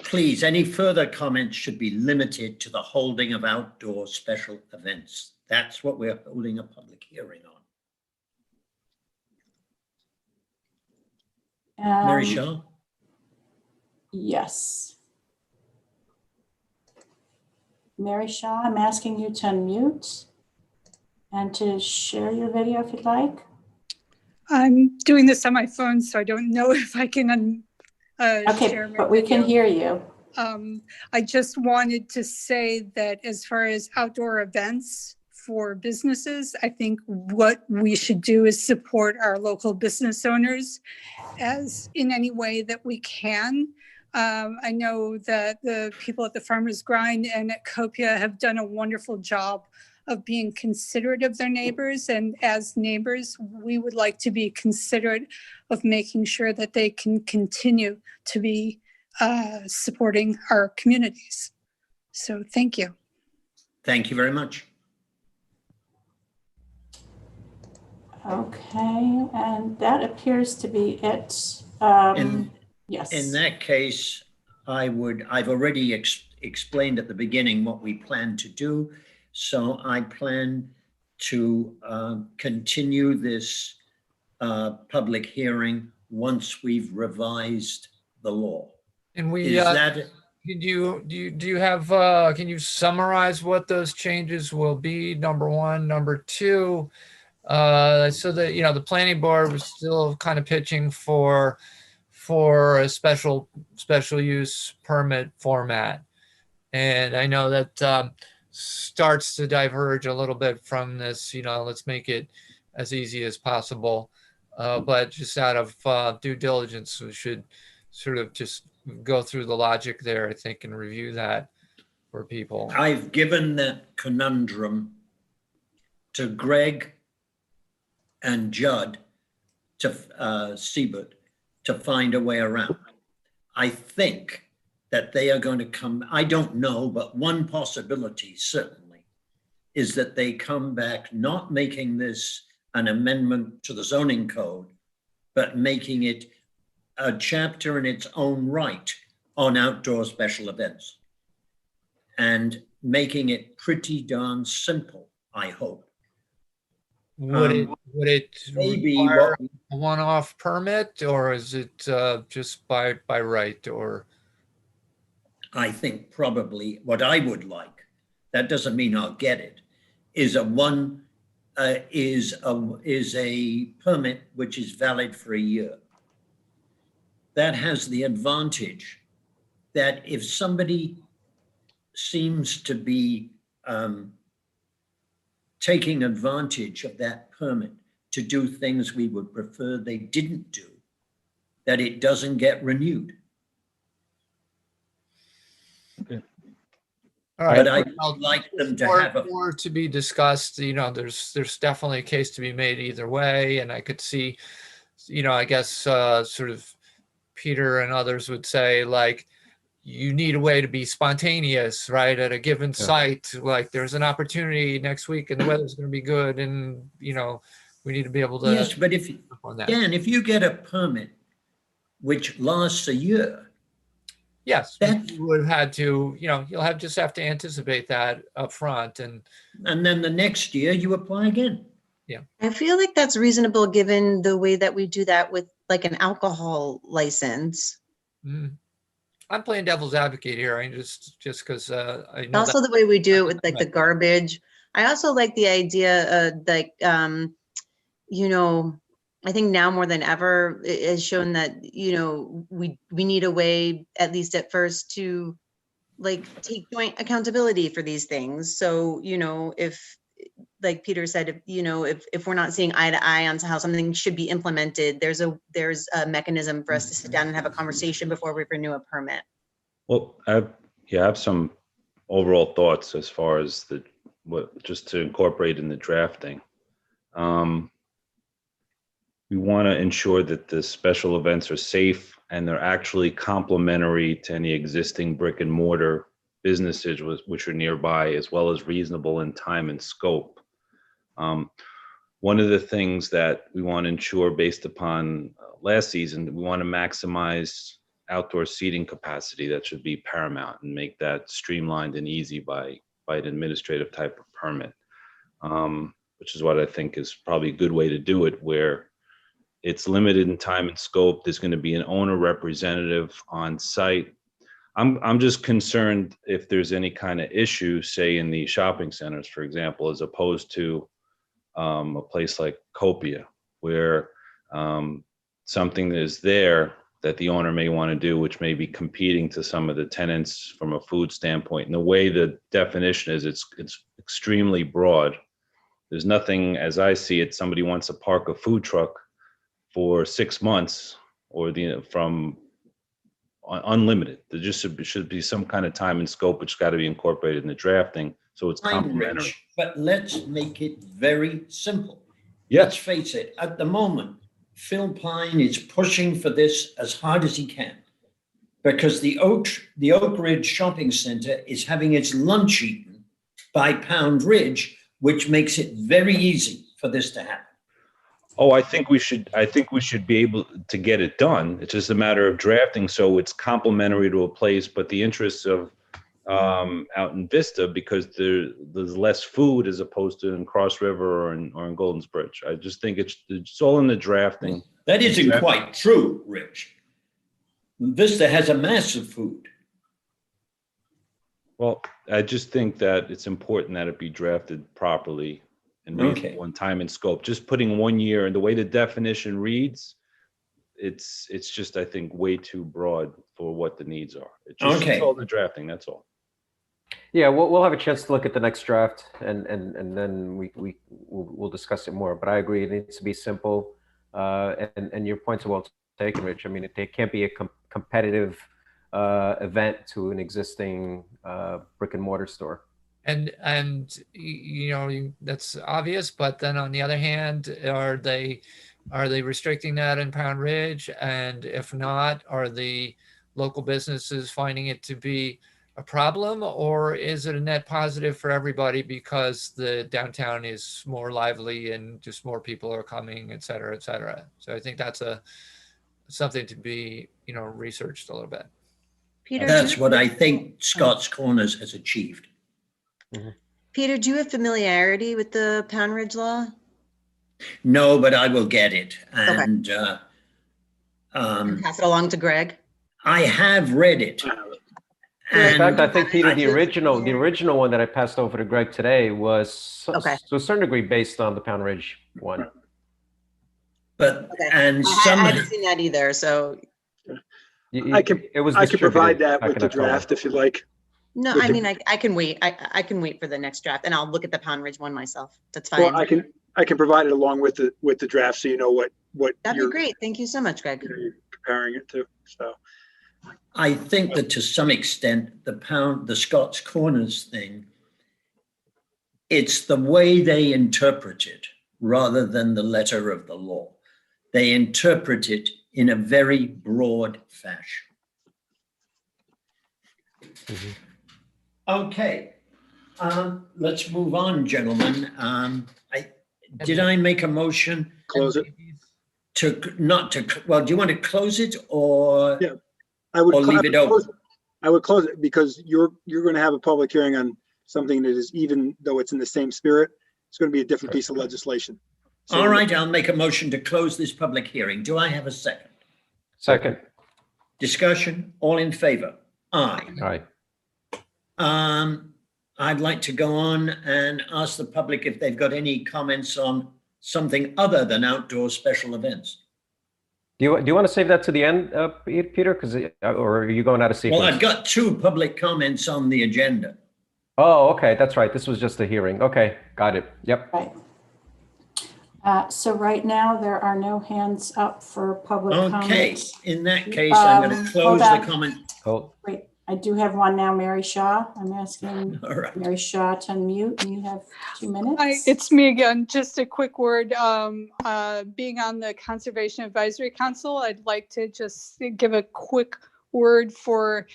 Please, any further comments should be limited to the holding of outdoor special events. That's what we're holding a public hearing on. Mary Shaw? Yes. Mary Shaw, I'm asking you to unmute and to share your video if you'd like. I'm doing this on my phone, so I don't know if I can Okay, share my but we can video. hear you. I just wanted to say that as far as outdoor events for businesses, I think what we should do is support our local business owners as in any way that we can. I know that the people at the Farmers Grind and at Copia have done a wonderful job of being considerate of their neighbors. And as neighbors, we would like to be considerate of making sure that they can continue to be supporting our communities. So thank you. Thank you very much. Okay, and that appears to be it. Yes. In that case, I've already explained at the beginning what we plan to do. So I plan to continue this public hearing once we've revised the law. And we, Is that do you have, can you summarize what those changes will be? Number one, number two, so that, you know, the planning board was still kind of pitching for a special use permit format. And I know that starts to diverge a little bit from this, you know, let's make it as easy as possible. But just out of due diligence, we should sort of just go through the logic there, I think, and review that for people. I've given that conundrum to Greg and Judd to Siebert to find a way around. I think that they are going to come, I don't know, but one possibility certainly is that they come back not making this an amendment to the zoning code, but making it a chapter in its own right on outdoor special events and making it pretty darn simple, I hope. Would it maybe require a one-off permit, or is it just by right? Or I think probably what I would like, that doesn't mean I'll get it, is a permit which is valid for a year. That has the advantage that if somebody seems to be taking advantage of that permit to do things we would prefer they didn't do, that it doesn't get renewed. Okay. All right. But I'd like them to have more to be discussed. You know, there's definitely a case to be made either way. And I could see, you know, I guess sort of Peter and others would say, like, you need a way to be spontaneous, right? At a given site, like there's an opportunity next week and the weather's going to be good. And, you know, we need to be able to. Yes, but if you get a permit which lasts a year. Yes, you would have had to, you know, you'll just have to anticipate that up front. And then the next year you apply again. Yeah. I feel like that's reasonable given the way that we do that with like an alcohol license. Mm. I'm playing devil's advocate here. I just because I know also the way we do it with like the garbage. I also like the idea like, you know, I think now more than ever it has shown that, you know, we need a way, at least at first, to like take joint accountability for these things. So, you know, if, like Peter said, if, you know, if we're not seeing eye to eye on how something should be implemented, there's a mechanism for us to sit down and have a conversation before we renew a permit. Well, I have some overall thoughts as far as just to incorporate in the drafting. We want to ensure that the special events are safe and they're actually complementary to any existing brick and mortar businesses which are nearby, as well as reasonable in time and scope. One of the things that we want to ensure based upon last season, we want to maximize outdoor seating capacity. That should be paramount and make that streamlined and easy by an administrative type of permit, which is what I think is probably a good way to do it, where it's limited in time and scope. There's going to be an owner representative on site. I'm just concerned if there's any kind of issue, say in the shopping centers, for example, as opposed to a place like Copia, where something that is there that the owner may want to do, which may be competing to some of the tenants from a food standpoint. And the way the definition is, it's extremely broad. There's nothing, as I see it, somebody wants to park a food truck for 6 months or from unlimited. There just should be some kind of time and scope which got to be incorporated in the drafting, so it's complementary. Rich, but let's make it very simple. Yeah. Let's face it, at the moment, Phil Pine is pushing for this as hard as he can because the Oak Ridge Shopping Center is having its lunch eaten by Pound Ridge, which makes it very easy for this to happen. Oh, I think we should be able to get it done. It's just a matter of drafting so it's complementary to a place, but the interests of out in Vista, because there's less food as opposed to in Cross River or in Golden's Bridge. I just think it's all in the drafting. That isn't quite true, Rich. Vista has a massive food. Well, I just think that it's important that it be drafted properly and reasonable in time and scope. Just putting 1 year and the way the definition reads, it's just, I think, way too broad for what the needs are. It's just it's all the drafting, that's all. Yeah, we'll have a chance to look at the next draft and then we'll discuss it more. But I agree, it needs to be simple. And your points are well taken, Rich. I mean, it can't be a competitive event to an existing brick and mortar store. And you know, that's obvious, but then on the other hand, are they restricting that in Pound Ridge? And if not, are the local businesses finding it to be a problem, or is it a net positive for everybody because the downtown is more lively and just more people are coming, et cetera, et cetera? So I think that's something to be, you know, researched a little bit. Peter, that's what I think Scott's Corners has achieved. Mm-hmm. Peter, do you have familiarity with the Pound Ridge law? No, but I will get it and pass it along to Greg. I have read it. In fact, I think, Peter, the original one that I passed over to Greg today was to a certain degree based on the Pound Ridge one. But I haven't seen that either, so I can provide that with the draft if you like. No, I mean, I can wait. I can wait for the next draft, and I'll look at the Pound Ridge one myself. That's fine. Well, I can provide it along with the draft, so you know what that'd be great. Thank you so much, Greg. You're comparing it to. So I think that to some extent, the Scott's Corners thing, it's the way they interpret it rather than the letter of the law. They interpret it in a very broad fashion. Mm-hmm. Okay, let's move on, gentlemen. Did I make a motion? Close it. Well, do you want to close it or? Yeah, I would leave it open. I would close it because you're going to have a public hearing on something that is, even though it's in the same spirit, it's going to be a different piece of legislation. So, all right, I'll make a motion to close this public hearing. Do I have a second? Second. Discussion, all in favor? Aye. Aye. I'd like to go on and ask the public if they've got any comments on something other than outdoor special events. Do you want to save that to the end, Peter? Or are you going out of sequence? Well, I've got 2 public comments on the agenda. Oh, okay, that's right. This was just a hearing. Okay, got it. Yep. Right. So right now, there are no hands up for public comments. Okay, in that case, I'm going to close the comment. Wait, I do have one now, Mary Shaw. I'm asking All right. Mary Shaw to unmute, and you have 2 minutes. It's me again. Just a quick word. Being on the Conservation Advisory Council, I'd like to just give a quick word for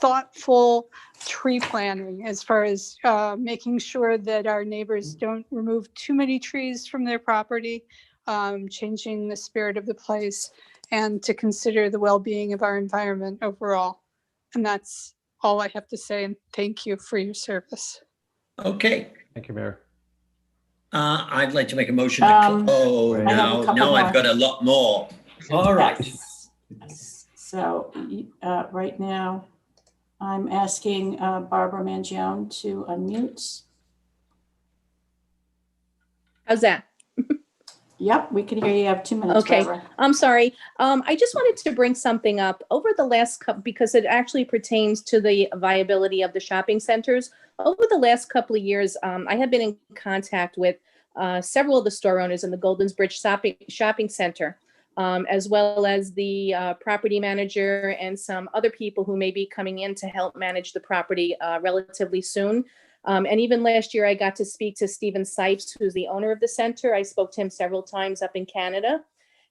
thoughtful tree planting as far as making sure that our neighbors don't remove too many trees from their property, changing the spirit of the place, and to consider the well-being of our environment overall. And that's all I have to say, and thank you for your service. Okay. Thank you, Mayor. I'd like to make a motion to close. Now I've got a lot more. All right. So right now, I'm asking Barbara Mangione to unmute. How's that? Yep, we can hear you. You have 2 minutes, Okay, Barbara. I'm sorry. I just wanted to bring something up over the last couple, because it actually pertains to the viability of the shopping centers. Over the last couple of years, I have been in contact with several of the store owners in the Golden's Bridge shopping center, as well as the property manager and some other people who may be coming in to help manage the property relatively soon. And even last year, I got to speak to Stephen Sipes, who's the owner of the center. I spoke to him several times up in Canada.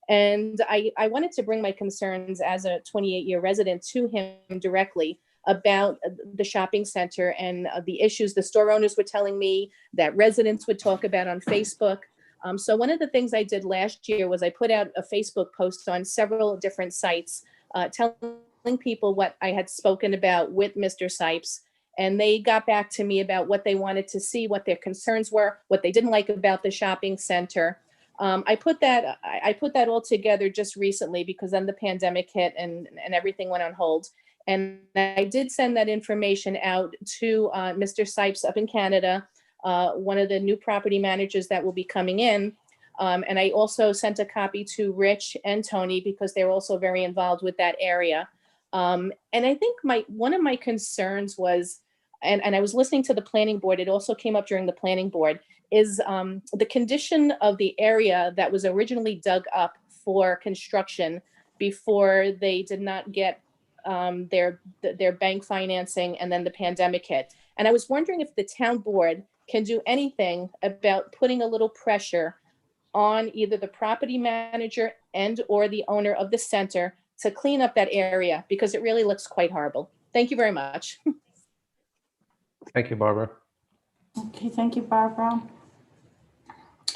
And I wanted to bring my concerns as a 28-year resident to him directly about the shopping center and the issues the store owners were telling me that residents would talk about on Facebook. So one of the things I did last year was I put out a Facebook post on several different sites telling people what I had spoken about with Mr. Sipes. And they got back to me about what they wanted to see, what their concerns were, what they didn't like about the shopping center. I put that all together just recently because then the pandemic hit and everything went on hold. And I did send that information out to Mr. Sipes up in Canada, one of the new property managers that will be coming in. And I also sent a copy to Rich and Tony because they're also very involved with that area. And I think one of my concerns was, and I was listening to the planning board, it also came up during the planning board, is the condition of the area that was originally dug up for construction before they did not get their bank financing and then the pandemic hit. And I was wondering if the town board can do anything about putting a little pressure on either the property manager and or the owner of the center to clean up that area because it really looks quite horrible. Thank you very much. Thank you, Barbara. Okay, thank you, Barbara.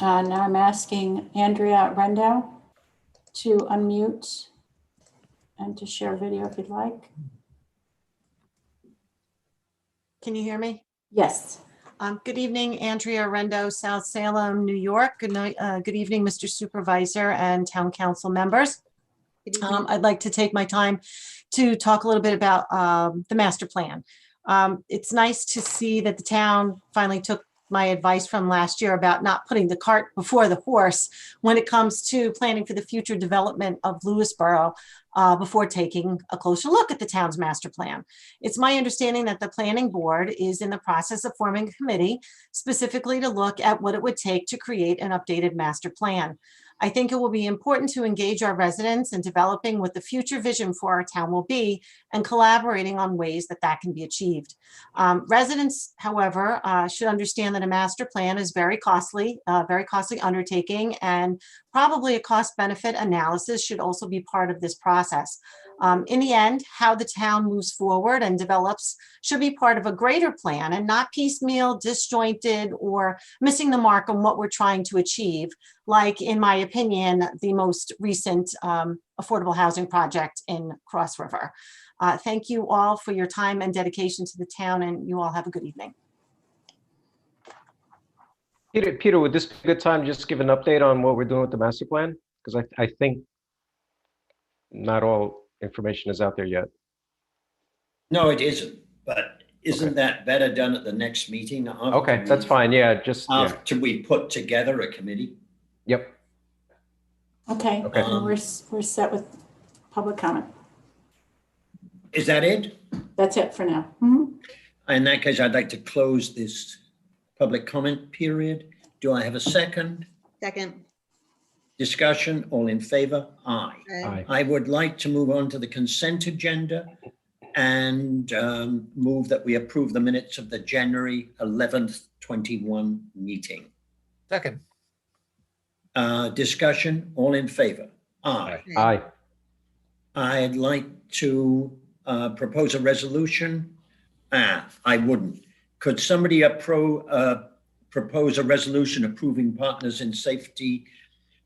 Now I'm asking Andrea Rendo to unmute and to share video if you'd like. Can you hear me? Yes. Good evening, Andrea Rendo, South Salem, New York. Good night. Good evening, Mr. Supervisor and Town Council members. I'd like to take my time to talk a little bit about the master plan. It's nice to see that the town finally took my advice from last year about not putting the cart before the horse when it comes to planning for the future development of Lewisboro before taking a closer look at the town's master plan. It's my understanding that the planning board is in the process of forming a committee specifically to look at what it would take to create an updated master plan. I think it will be important to engage our residents in developing what the future vision for our town will be and collaborating on ways that that can be achieved. Residents, however, should understand that a master plan is very costly undertaking, and probably a cost-benefit analysis should also be part of this process. In the end, how the town moves forward and develops should be part of a greater plan and not piecemeal, disjointed, or missing the mark on what we're trying to achieve, like, in my opinion, the most recent affordable housing project in Cross River. Thank you all for your time and dedication to the town, and you all have a good evening. Peter, would this be a good time to just give an update on what we're doing with the master plan? Because I think not all information is out there yet. No, it isn't, but isn't that better done at the next meeting? Okay, that's fine. Yeah, just after we put together a committee. Yep. Okay, Okay. and we're set with public comment. Is that it? That's it for now. Mhm. In that case, I'd like to close this public comment period. Do I have a second? Second. Discussion, all in favor? Aye. Aye. I would like to move on to the consent agenda and move that we approve the minutes of the January 11th, 21 meeting. Second. Discussion, all in favor? Aye. Aye. I'd like to propose a resolution. I wouldn't. Could somebody propose a resolution approving Partners in Safety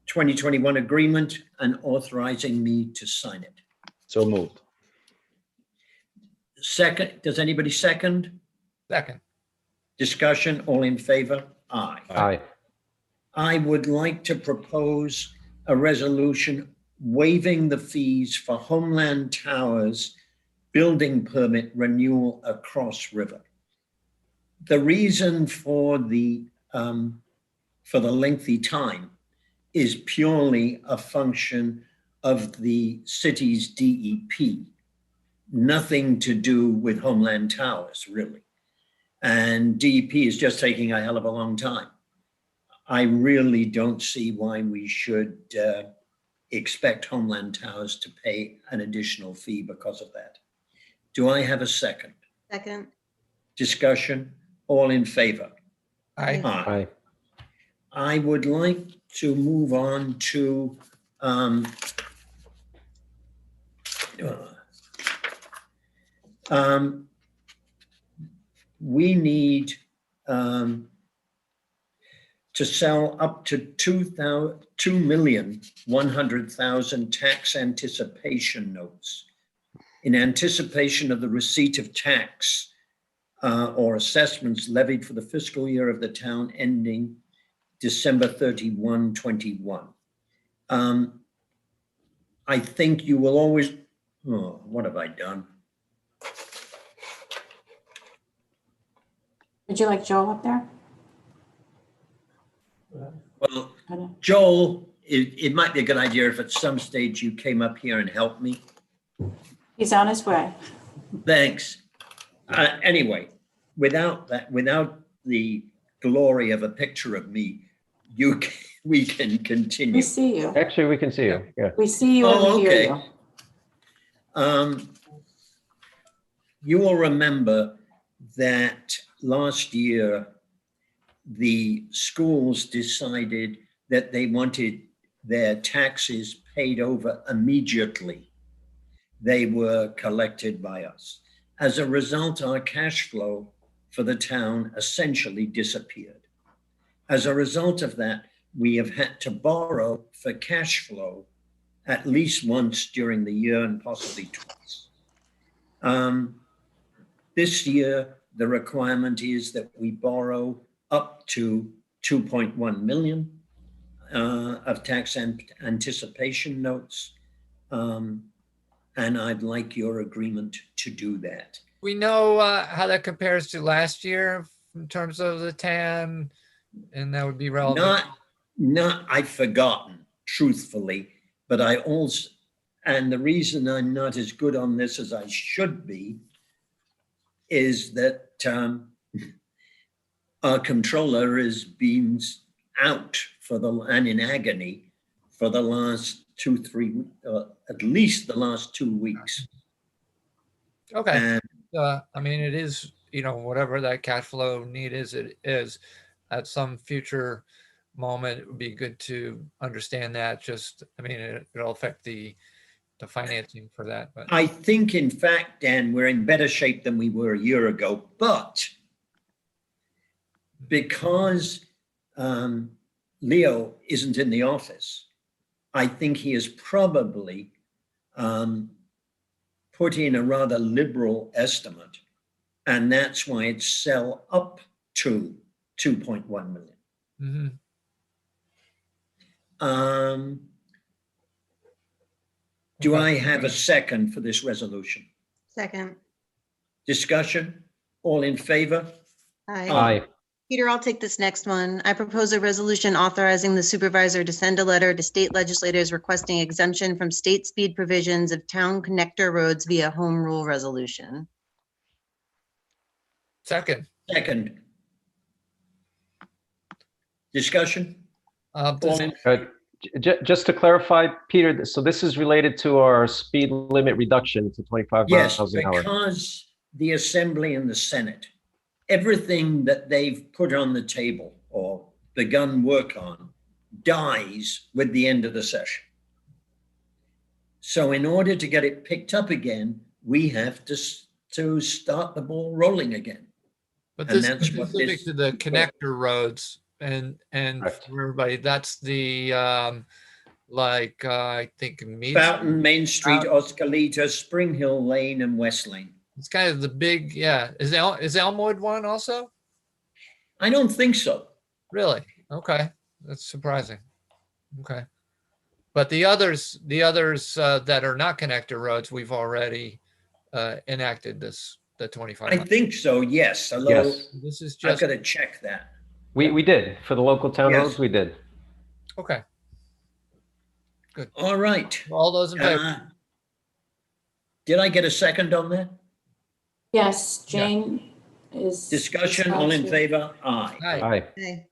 2021 agreement and authorizing me to sign it? So moved. Second, does anybody second? Second. Discussion, all in favor? Aye. Aye. I would like to propose a resolution waiving the fees for Homeland Towers building permit renewal across river. The reason for the lengthy time is purely a function of the city's DEP, nothing to do with Homeland Towers, really. And DEP is just taking a hell of a long time. I really don't see why we should expect Homeland Towers to pay an additional fee because of that. Do I have a second? Second. Discussion, all in favor? Aye. Aye. I would like to move on to we need to sell up to 2,100,000 tax anticipation notes in anticipation of the receipt of tax or assessments levied for the fiscal year of the town ending December 31, 21. I think you will always, oh, what have I done? Would you like Joel up there? Well, Joel, it might be a good idea if at some stage you came up here and helped me. He's on his way. Thanks. Anyway, without the glory of a picture of me, we can continue. We see you. Actually, we can see you. Yeah. We see you and we hear you. You will remember that last year, the schools decided that they wanted their taxes paid over immediately. They were collected by us. As a result, our cash flow for the town essentially disappeared. As a result of that, we have had to borrow for cash flow at least once during the year and possibly twice. This year, the requirement is that we borrow up to 2.1 million of tax anticipation notes. And I'd like your agreement to do that. We know how that compares to last year in terms of the TAN, and that would be relevant. I've forgotten, truthfully, but I also, and the reason I'm not as good on this as I should be is that our controller has been out and in agony for the last 2-3, at least the last 2 weeks. Okay. And I mean, it is, whatever that cash flow need is, it is. At some future moment, it would be good to understand that. It'll affect the financing for that. But I think, in fact, Dan, we're in better shape than we were a year ago. But because Leo isn't in the office, I think he has probably put in a rather liberal estimate. And that's why it's sell up to 2.1 million. Mm-hmm. Do I have a second for this resolution? Second. Discussion? All in favor? Aye. Aye. Peter, I'll take this next one. I propose a resolution authorizing the supervisor to send a letter to state legislators requesting exemption from state speed provisions of town connector roads via home rule resolution. Second. Discussion? Just to clarify, Peter, so this is related to our speed limit reduction to 25 Yes, miles an hour. because the Assembly and the Senate, everything that they've put on the table or begun work on dies with the end of the session. So in order to get it picked up again, we have to start the ball rolling again. But And this that's is what specific this- to the connector roads and Correct. for everybody, that's the I think Fountain, Main Street, Oskaleta, Spring Hill Lane, and West Lane. It's kind of the big, yeah. Is Elmwood one also? I don't think so. Really? Okay, that's surprising. Okay, but the others that are not connector roads, we've already enacted the 25. I think so, yes. Although Yes. This is I've just got to check that. We did. For the local town Yes. roads, we did. okay. Good. All right. All those in favor? Did I get a second on that? Yes, Jane is. Discussion, all in favor? Aye. Aye.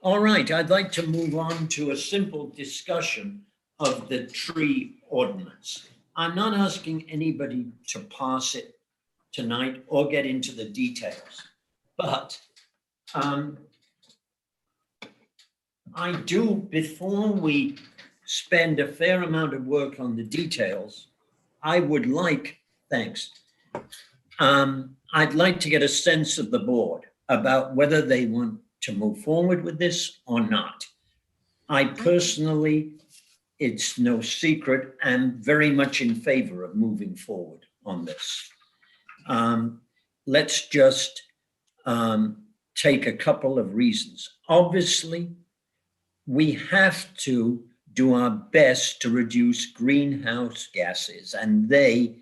All right, I'd like to move on to a simple discussion of the tree ordinance. I'm not asking anybody to pass it tonight or get into the details, but I do, before we spend a fair amount of work on the details, I would like, thanks, I'd like to get a sense of the board about whether they want to move forward with this or not. I personally, it's no secret, am very much in favor of moving forward on this. Let's just take a couple of reasons. Obviously, we have to do our best to reduce greenhouse gases, and they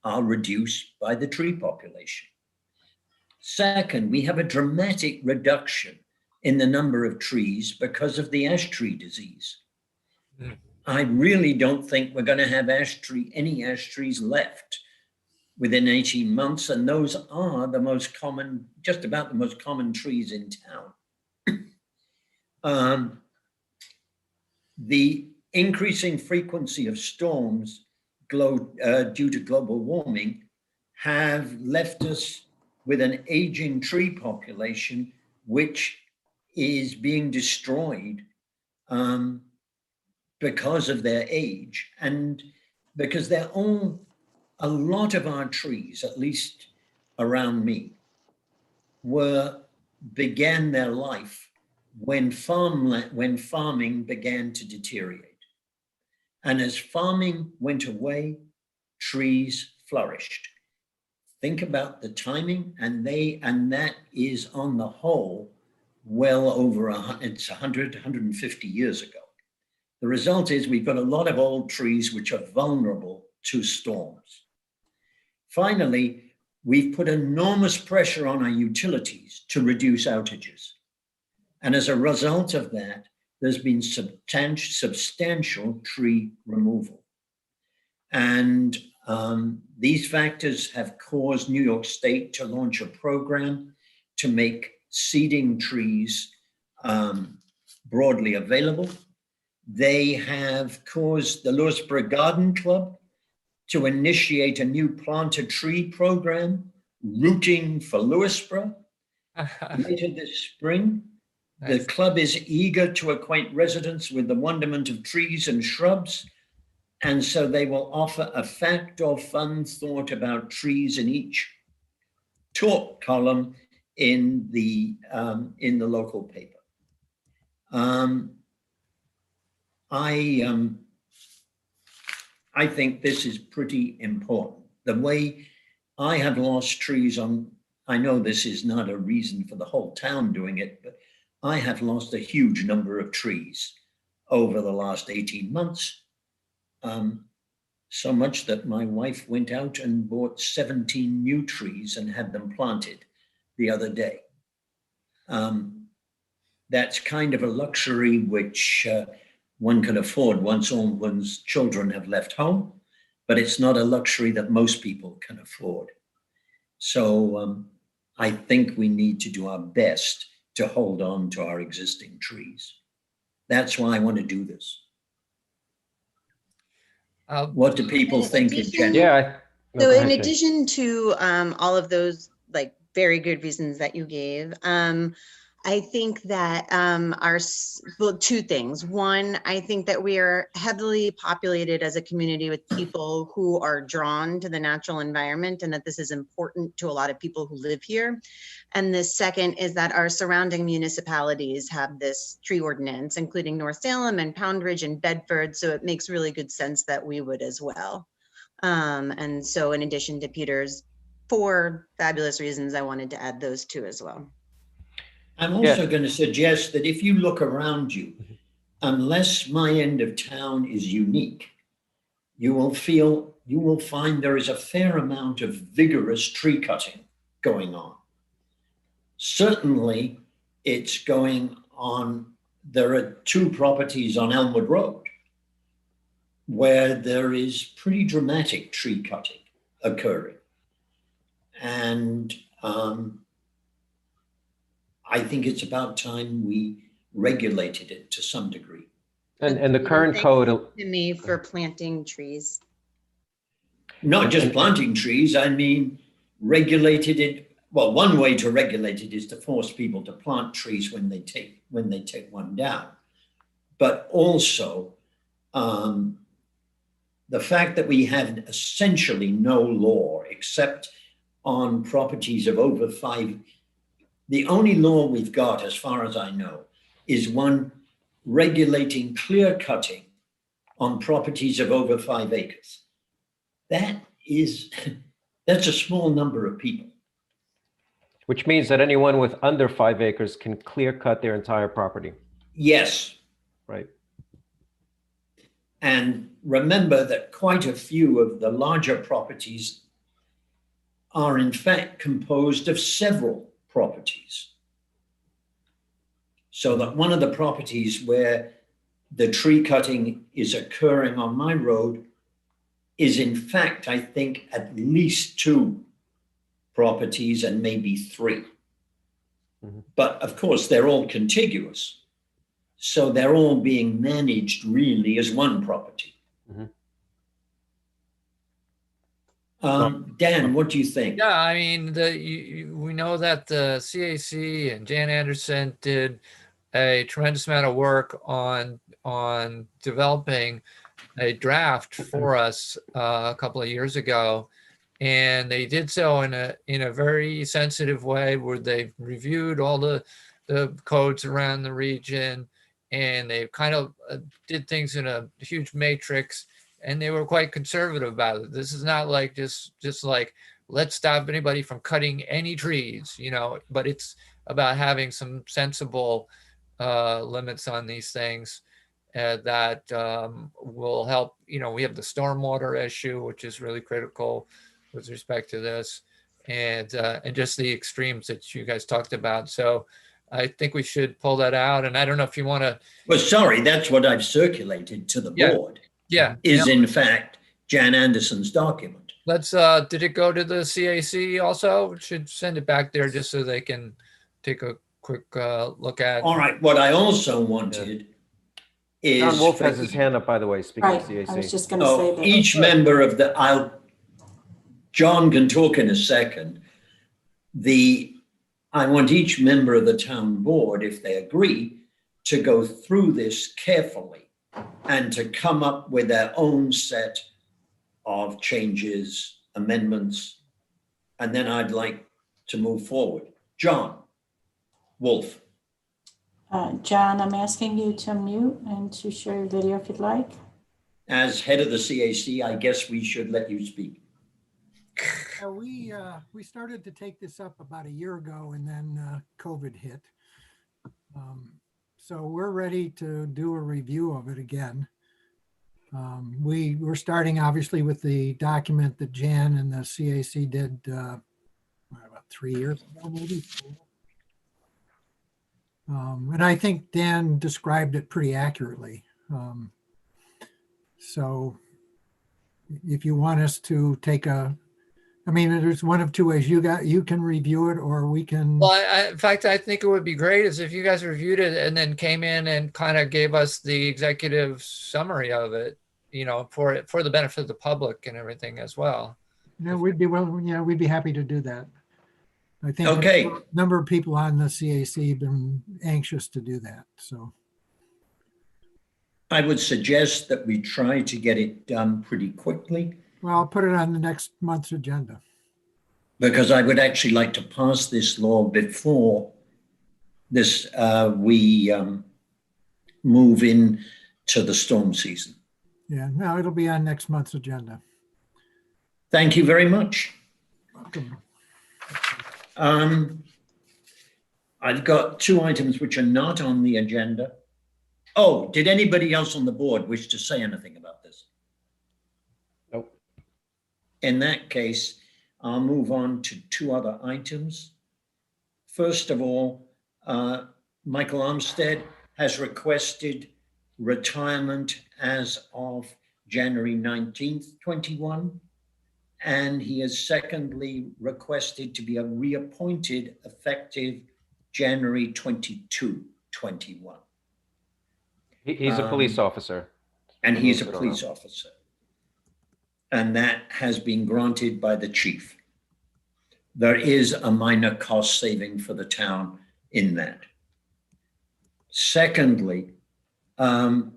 are reduced by the tree population. Second, we have a dramatic reduction in the number of trees because of the ash tree disease. I really don't think we're going to have any ash trees left within 18 months, and those are the most common, just about the most common trees in town. The increasing frequency of storms due to global warming have left us with an aging tree population, which is being destroyed because of their age, and because a lot of our trees, at least around me, began their life when farming began to deteriorate. And as farming went away, trees flourished. Think about the timing, and that is on the whole well over 150 years ago. The result is we've got a lot of old trees which are vulnerable to storms. Finally, we've put enormous pressure on our utilities to reduce outages. And as a result of that, there's been substantial tree removal. And these factors have caused New York State to launch a program to make seeding trees broadly available. They have caused the Lewisboro Garden Club to initiate a new plant a tree program, Rooting for Lewisboro, later this spring. The club is eager to acquaint residents with the wonderment of trees and shrubs, and so they will offer a fact or fun thought about trees in each talk column in the local paper. I think this is pretty important. The way I have lost trees I know this is not a reason for the whole town doing it, but I have lost a huge number of trees over the last 18 months. So much that my wife went out and bought 17 new trees and had them planted the other day. That's kind of a luxury which one can afford once all one's children have left home, but it's not a luxury that most people can afford. So I think we need to do our best to hold on to our existing trees. That's why I want to do this. What do people think in general? Yeah. So in addition to all of those like very good reasons that you gave, I think that two things. One, I think that we are heavily populated as a community with people who are drawn to the natural environment, and that this is important to a lot of people who live here. And the second is that our surrounding municipalities have this tree ordinance, including North Salem and Pound Ridge and Bedford. So it makes really good sense that we would as well. And so in addition to Peter's 4 fabulous reasons, I wanted to add those 2 as well. I'm also going to suggest that if you look around you, unless my end of town is unique, you will find there is a fair amount of vigorous tree cutting going on. Certainly, it's going on there are 2 properties on Elmwood Road where there is pretty dramatic tree cutting occurring. And I think it's about time we regulated it to some degree. And the current Thank code, you to me for planting trees. Not just planting trees, I mean, regulated it. Well, one way to regulate it is to force people to plant trees when they take one down. But also, the fact that we have essentially no law except on properties of over 5, the only law we've got, as far as I know, is one regulating clear cutting on properties of over 5 acres. That's a small number of people. which means that anyone with under 5 acres can clear cut their entire property. Yes. Right. And remember that quite a few of the larger properties are in fact composed of several properties. So that one of the properties where the tree cutting is occurring on my road is in fact, I think, at least 2 properties and maybe 3. Mm-hmm. But of course, they're all contiguous. So they're all being managed really as one property. Mm-hmm. Dan, what do you think? Yeah, I mean, we know that the CAC and Jan Anderson did a tremendous amount of work on developing a draft for us a couple of years ago, and they did so in a very sensitive way where they reviewed all the codes around the region, and they kind of did things in a huge matrix, and they were quite conservative about it. This is not like just like, let's stop anybody from cutting any trees, but it's about having some sensible limits on these things that will help. We have the stormwater issue, which is really critical with respect to this, and just the extremes that you guys talked about. So I think we should pull that out. And I don't know if you want to. Well, sorry, that's what I've circulated to the board. Yeah. Is in fact Jan Anderson's document. Let's, did it go to the CAC also? We should send it back there just so they can take a quick look at. All right, what I also wanted is. John Wolf has his hand up, by the way, speaking of CAC. I was just going to say that. Each member of John can talk in a second. I want each member of the town board, if they agree, to go through this carefully and to come up with their own set of changes, amendments, and then I'd like to move forward. John Wolf. John, I'm asking you to mute and to share your video if you'd like. As head of the CAC, I guess we should let you speak. We started to take this up about a year ago, and then COVID hit. So we're ready to do a review of it again. We're starting obviously with the document that Jan and the CAC did about 3 years ago, maybe. And I think Dan described it pretty accurately. So if you want us to take there's one of 2 ways. You can review it, or we can. Well, in fact, I think it would be great is if you guys reviewed it and then came in and kind of gave us the executive summary of it, for the benefit of the public and everything as well. We'd be happy to do that. I think okay. A number of people on the CAC have been anxious to do that. So I would suggest that we try to get it done pretty quickly. Well, I'll put it on the next month's agenda. Because I would actually like to pass this law before this we move in to the storm season. Yeah, no, it'll be on next month's agenda. Thank you very much. Welcome. I've got 2 items which are not on the agenda. Oh, did anybody else on the board wish to say anything about this? Nope. In that case, I'll move on to 2 other items. First of all, Michael Armstead, has requested retirement as of January 19th, 21. And he has secondly requested to be reappointed effective January 22, 21. He's a police officer. And he's a police officer. And that has been granted by the chief. There is a minor cost saving for the town in that. Secondly, the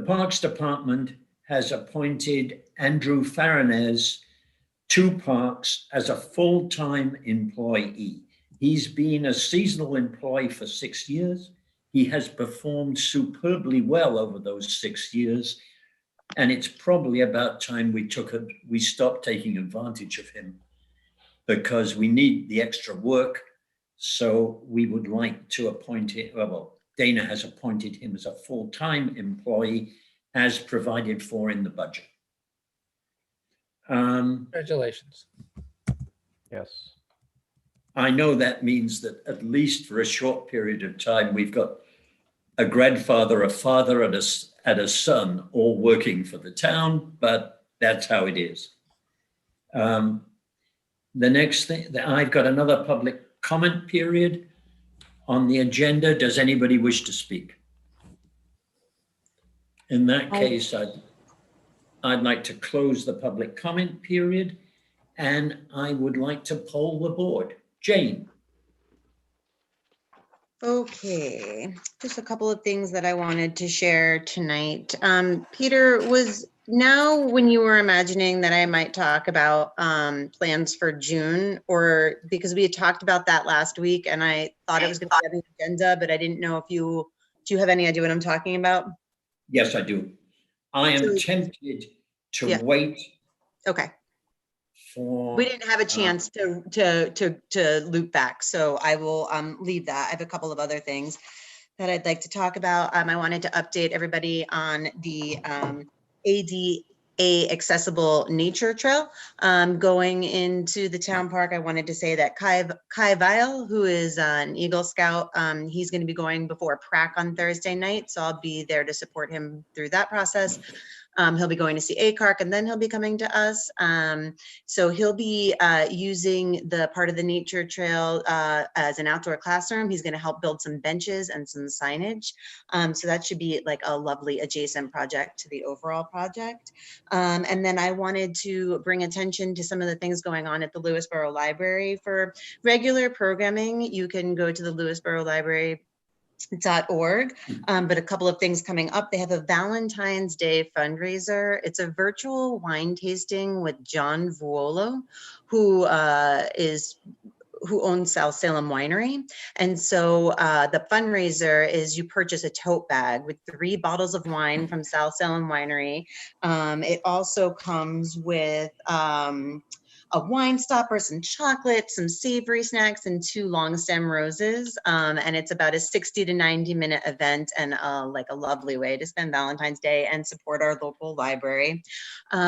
Parks Department has appointed Andrew Faranez to Parks as a full-time employee. He's been a seasonal employee for 6 years. He has performed superbly well over those 6 years. And it's probably about time we stopped taking advantage of him, because we need the extra work. So we would like to appoint him, Dana has appointed him as a full-time employee as provided for in the budget. Congratulations. Yes. I know that means that at least for a short period of time, we've got a grandfather, a father, and a son all working for the town, but that's how it is. The next thing, I've got another public comment period on the agenda. Does anybody wish to speak? In that case, I'd like to close the public comment period, and I would like to poll the board. Jane. Okay, just a couple of things that I wanted to share tonight. Peter, was now when you were imagining that I might talk about plans for June, or because we had talked about that last week and I thought it was going to be on the agenda, but I didn't know if do you have any idea what I'm talking about? Yes, I do. I am tempted to wait. Okay. For, we didn't have a chance to loop back, so I will leave that. I have a couple of other things that I'd like to talk about. I wanted to update everybody on the ADA accessible nature trail going into the town park. I wanted to say that Kai Weil, who is an Eagle Scout, he's going to be going before PrAC on Thursday night, so I'll be there to support him through that process. He'll be going to see ACARC, and then he'll be coming to us. So he'll be using the part of the nature trail as an outdoor classroom. He's going to help build some benches and some signage. So that should be like a lovely adjacent project to the overall project. And then I wanted to bring attention to some of the things going on at the Lewisboro Library. For regular programming, you can go to the Lewisboro Library .org, but a couple of things coming up. They have a Valentine's Day fundraiser. It's a virtual wine tasting with John Vuolo, who owns South Salem Winery. And so the fundraiser is you purchase a tote bag with 3 bottles of wine from South Salem Winery. It also comes with a wine stopper, some chocolate, some savory snacks, and 2 long stem roses. And it's about a 60 to 90-minute event, and like a lovely way to spend Valentine's Day and support our local library.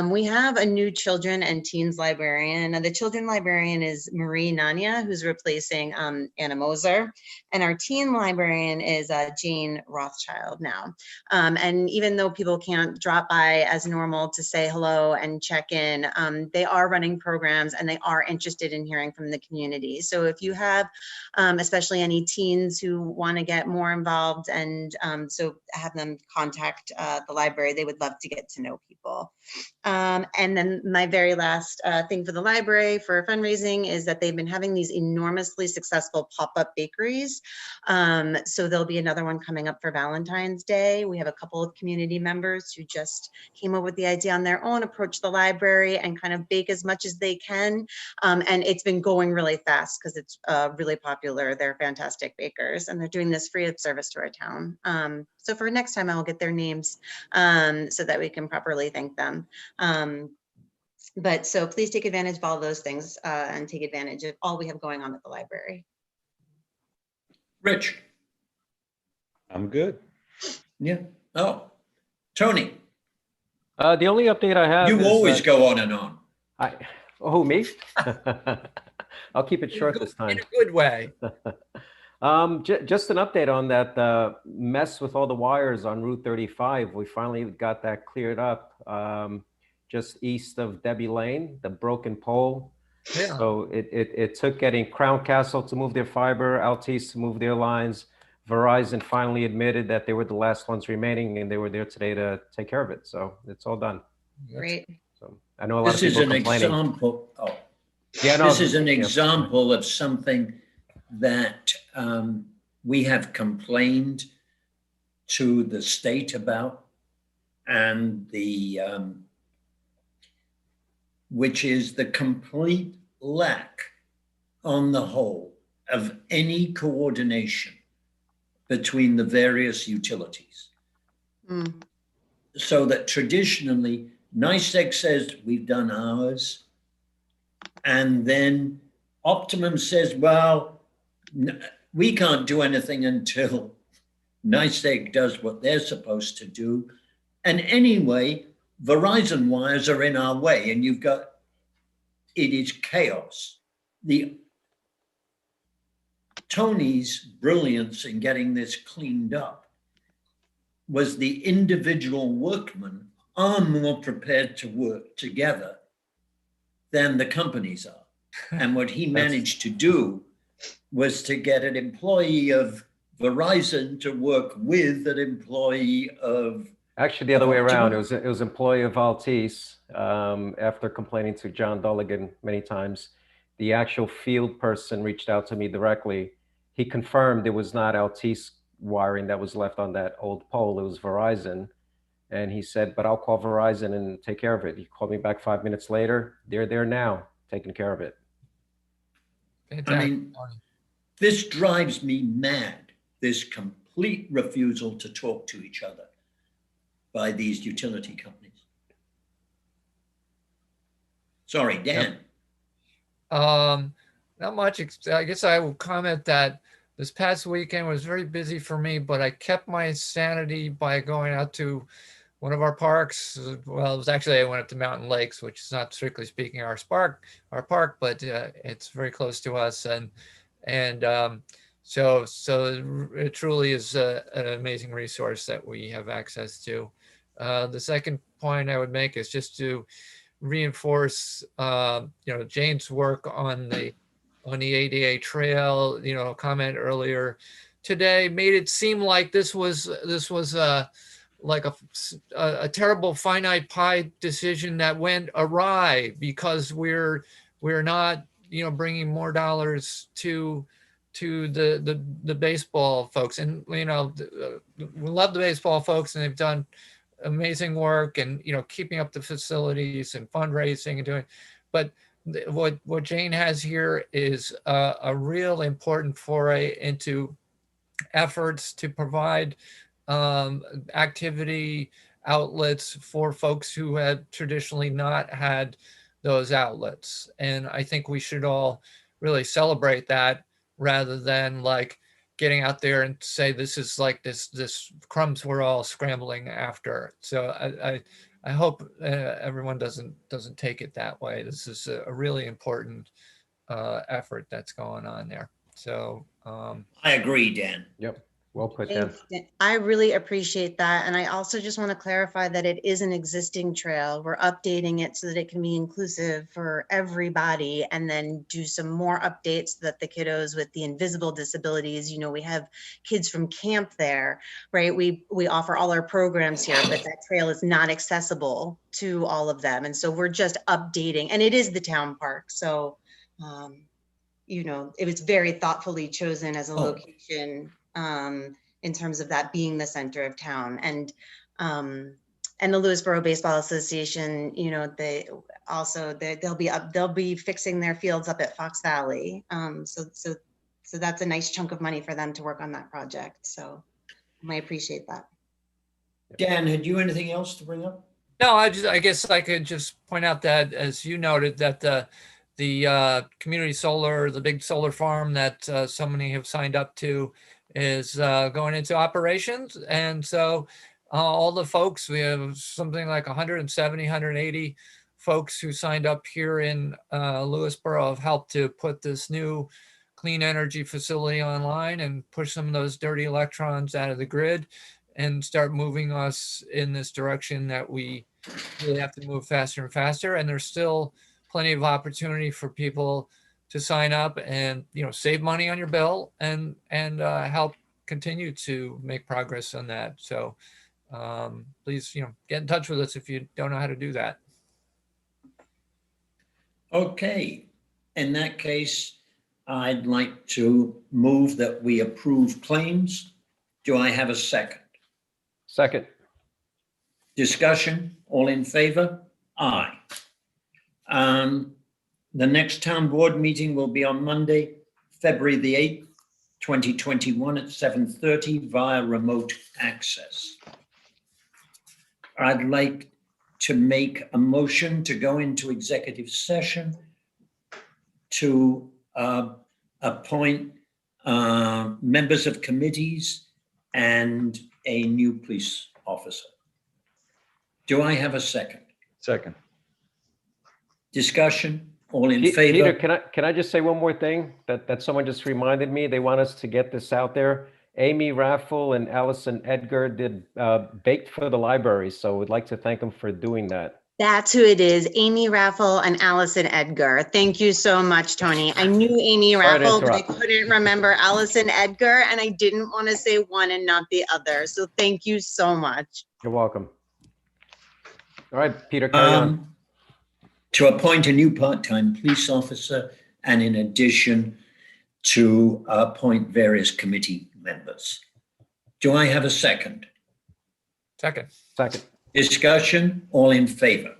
We have a new children and teens librarian. The children librarian is Marie Nania, who's replacing Anna Moser. And our teen librarian is Jane Rothschild now. And even though people can't drop by as normal to say hello and check in, they are running programs and they are interested in hearing from the community. So if you have, especially any teens who want to get more involved, and so have them contact the library, they would love to get to know people. And then my very last thing for the library for fundraising is that they've been having these enormously successful pop-up bakeries. So there'll be another one coming up for Valentine's Day. We have a couple of community members who just came up with the idea on their own, approach the library and kind of bake as much as they can. And it's been going really fast because it's really popular. They're fantastic bakers, and they're doing this free of service to our town. So for next time, I will get their names so that we can properly thank them. But so please take advantage of all those things and take advantage of all we have going on at the library. Rich. I'm good. Yeah. Oh, Tony. The only update I have You is, always go on and on. Who, me? I'll keep it short this time. In a good way. Just an update on that mess with all the wires on Route 35. We finally got that cleared up just east of Debbie Lane, the broken pole. Yeah. So it took getting Crown Castle to move their fiber, Altice to move their lines. Verizon finally admitted that they were the last ones remaining, and they were there today to take care of it. So it's all done. Great. So I know a lot This of is people an complaining. example. Oh, Yeah, no, this is an yeah. example of something that we have complained to the state about, and the which is the complete lack on the whole of any coordination between the various utilities. So that traditionally NICEAG says we've done ours, and then Optimum says, well, we can't do anything until NICEAG does what they're supposed to do. And anyway, Verizon wires are in our way, and it is chaos. Tony's brilliance in getting this cleaned up was the individual workmen are more prepared to work together than the companies are. And what he managed to do was to get an employee of Verizon to work with an employee of Actually, the other way around. It was employee of Altice. After complaining to John Dulligan many times, the actual field person reached out to me directly. He confirmed it was not Altice wiring that was left on that old pole. It was Verizon. And he said, but I'll call Verizon and take care of it. He called me back 5 minutes later. They're there now, taking care of it. I mean, this drives me mad, this complete refusal to talk to each other by these utility companies. Sorry, Dan. Not much. I guess I will comment that this past weekend was very busy for me, but I kept my sanity by going out to one of our parks. Well, it was actually, I went up to Mountain Lakes, which is not strictly speaking our park, but it's very close to us. So it truly is an amazing resource that we have access to. The second point I would make is just to reinforce, Jane's work on the ADA trail. A comment earlier today made it seem like this was like a terrible finite pie decision that went awry because we're not bringing more dollars to the baseball folks. And we love the baseball folks, and they've done amazing work, and keeping up the facilities and fundraising and doing. But what Jane has here is a real important foray into efforts to provide activity outlets for folks who had traditionally not had those outlets. And I think we should all really celebrate that, rather than like getting out there and say this is like this crumbs we're all scrambling after. So I hope everyone doesn't take it that way. This is a really important effort that's going on there. So I agree, Dan. Yep. Well put, Dan. I really appreciate that. And I also just want to clarify that it is an existing trail. We're updating it so that it can be inclusive for everybody, and then do some more updates so that the kiddos with the invisible disabilities, we have kids from camp there, right? We offer all our programs here, but that trail is not accessible to all of them. And so we're just updating, and it is the town park. So, it was very thoughtfully chosen as a location in terms of that being the center of town. And the Lewisboro Baseball Association, they'll be fixing their fields up at Fox Valley. So that's a nice chunk of money for them to work on that project. So I appreciate that. Dan, had you anything else to bring up? No, I guess I could just point out that, as you noted, that the community solar, the big solar farm that so many have signed up to, is going into operations. And so all the folks, we have something like 170, 180 folks who signed up here in Lewisboro have helped to put this new clean energy facility online and push some of those dirty electrons out of the grid and start moving us in this direction that we really have to move faster and faster. And there's still plenty of opportunity for people to sign up and, you know, save money on your bill and help continue to make progress on that. So please, you know, get in touch with us if you don't know how to do that. Okay, in that case, I'd like to move that we approve claims. Do I have a second? Second. Discussion, all in favor? Aye. The next town board meeting will be on Monday, February the 8th, 2021 at 7:30 via remote access. I'd like to make a motion to go into executive session to appoint members of committees and a new police officer. Do I have a second? Second. Discussion, all in favor? Peter, can I just say one more thing that someone just reminded me? They want us to get this out there. Amy Raffle and Allison Edgar did baked for the library, so we'd like to thank them for doing that. That's who it is, Amy Raffle and Allison Edgar. Thank you so much, Tony. I knew Amy Sorry to Raffle, but I interrupt. couldn't remember Allison Edgar, and I didn't want to say one and not the other. So thank you so much. You're welcome. All right, Peter, carry on. To appoint a new part-time police officer and in addition to appoint various committee members. Do I have a second? Second. Second. Discussion, all in favor?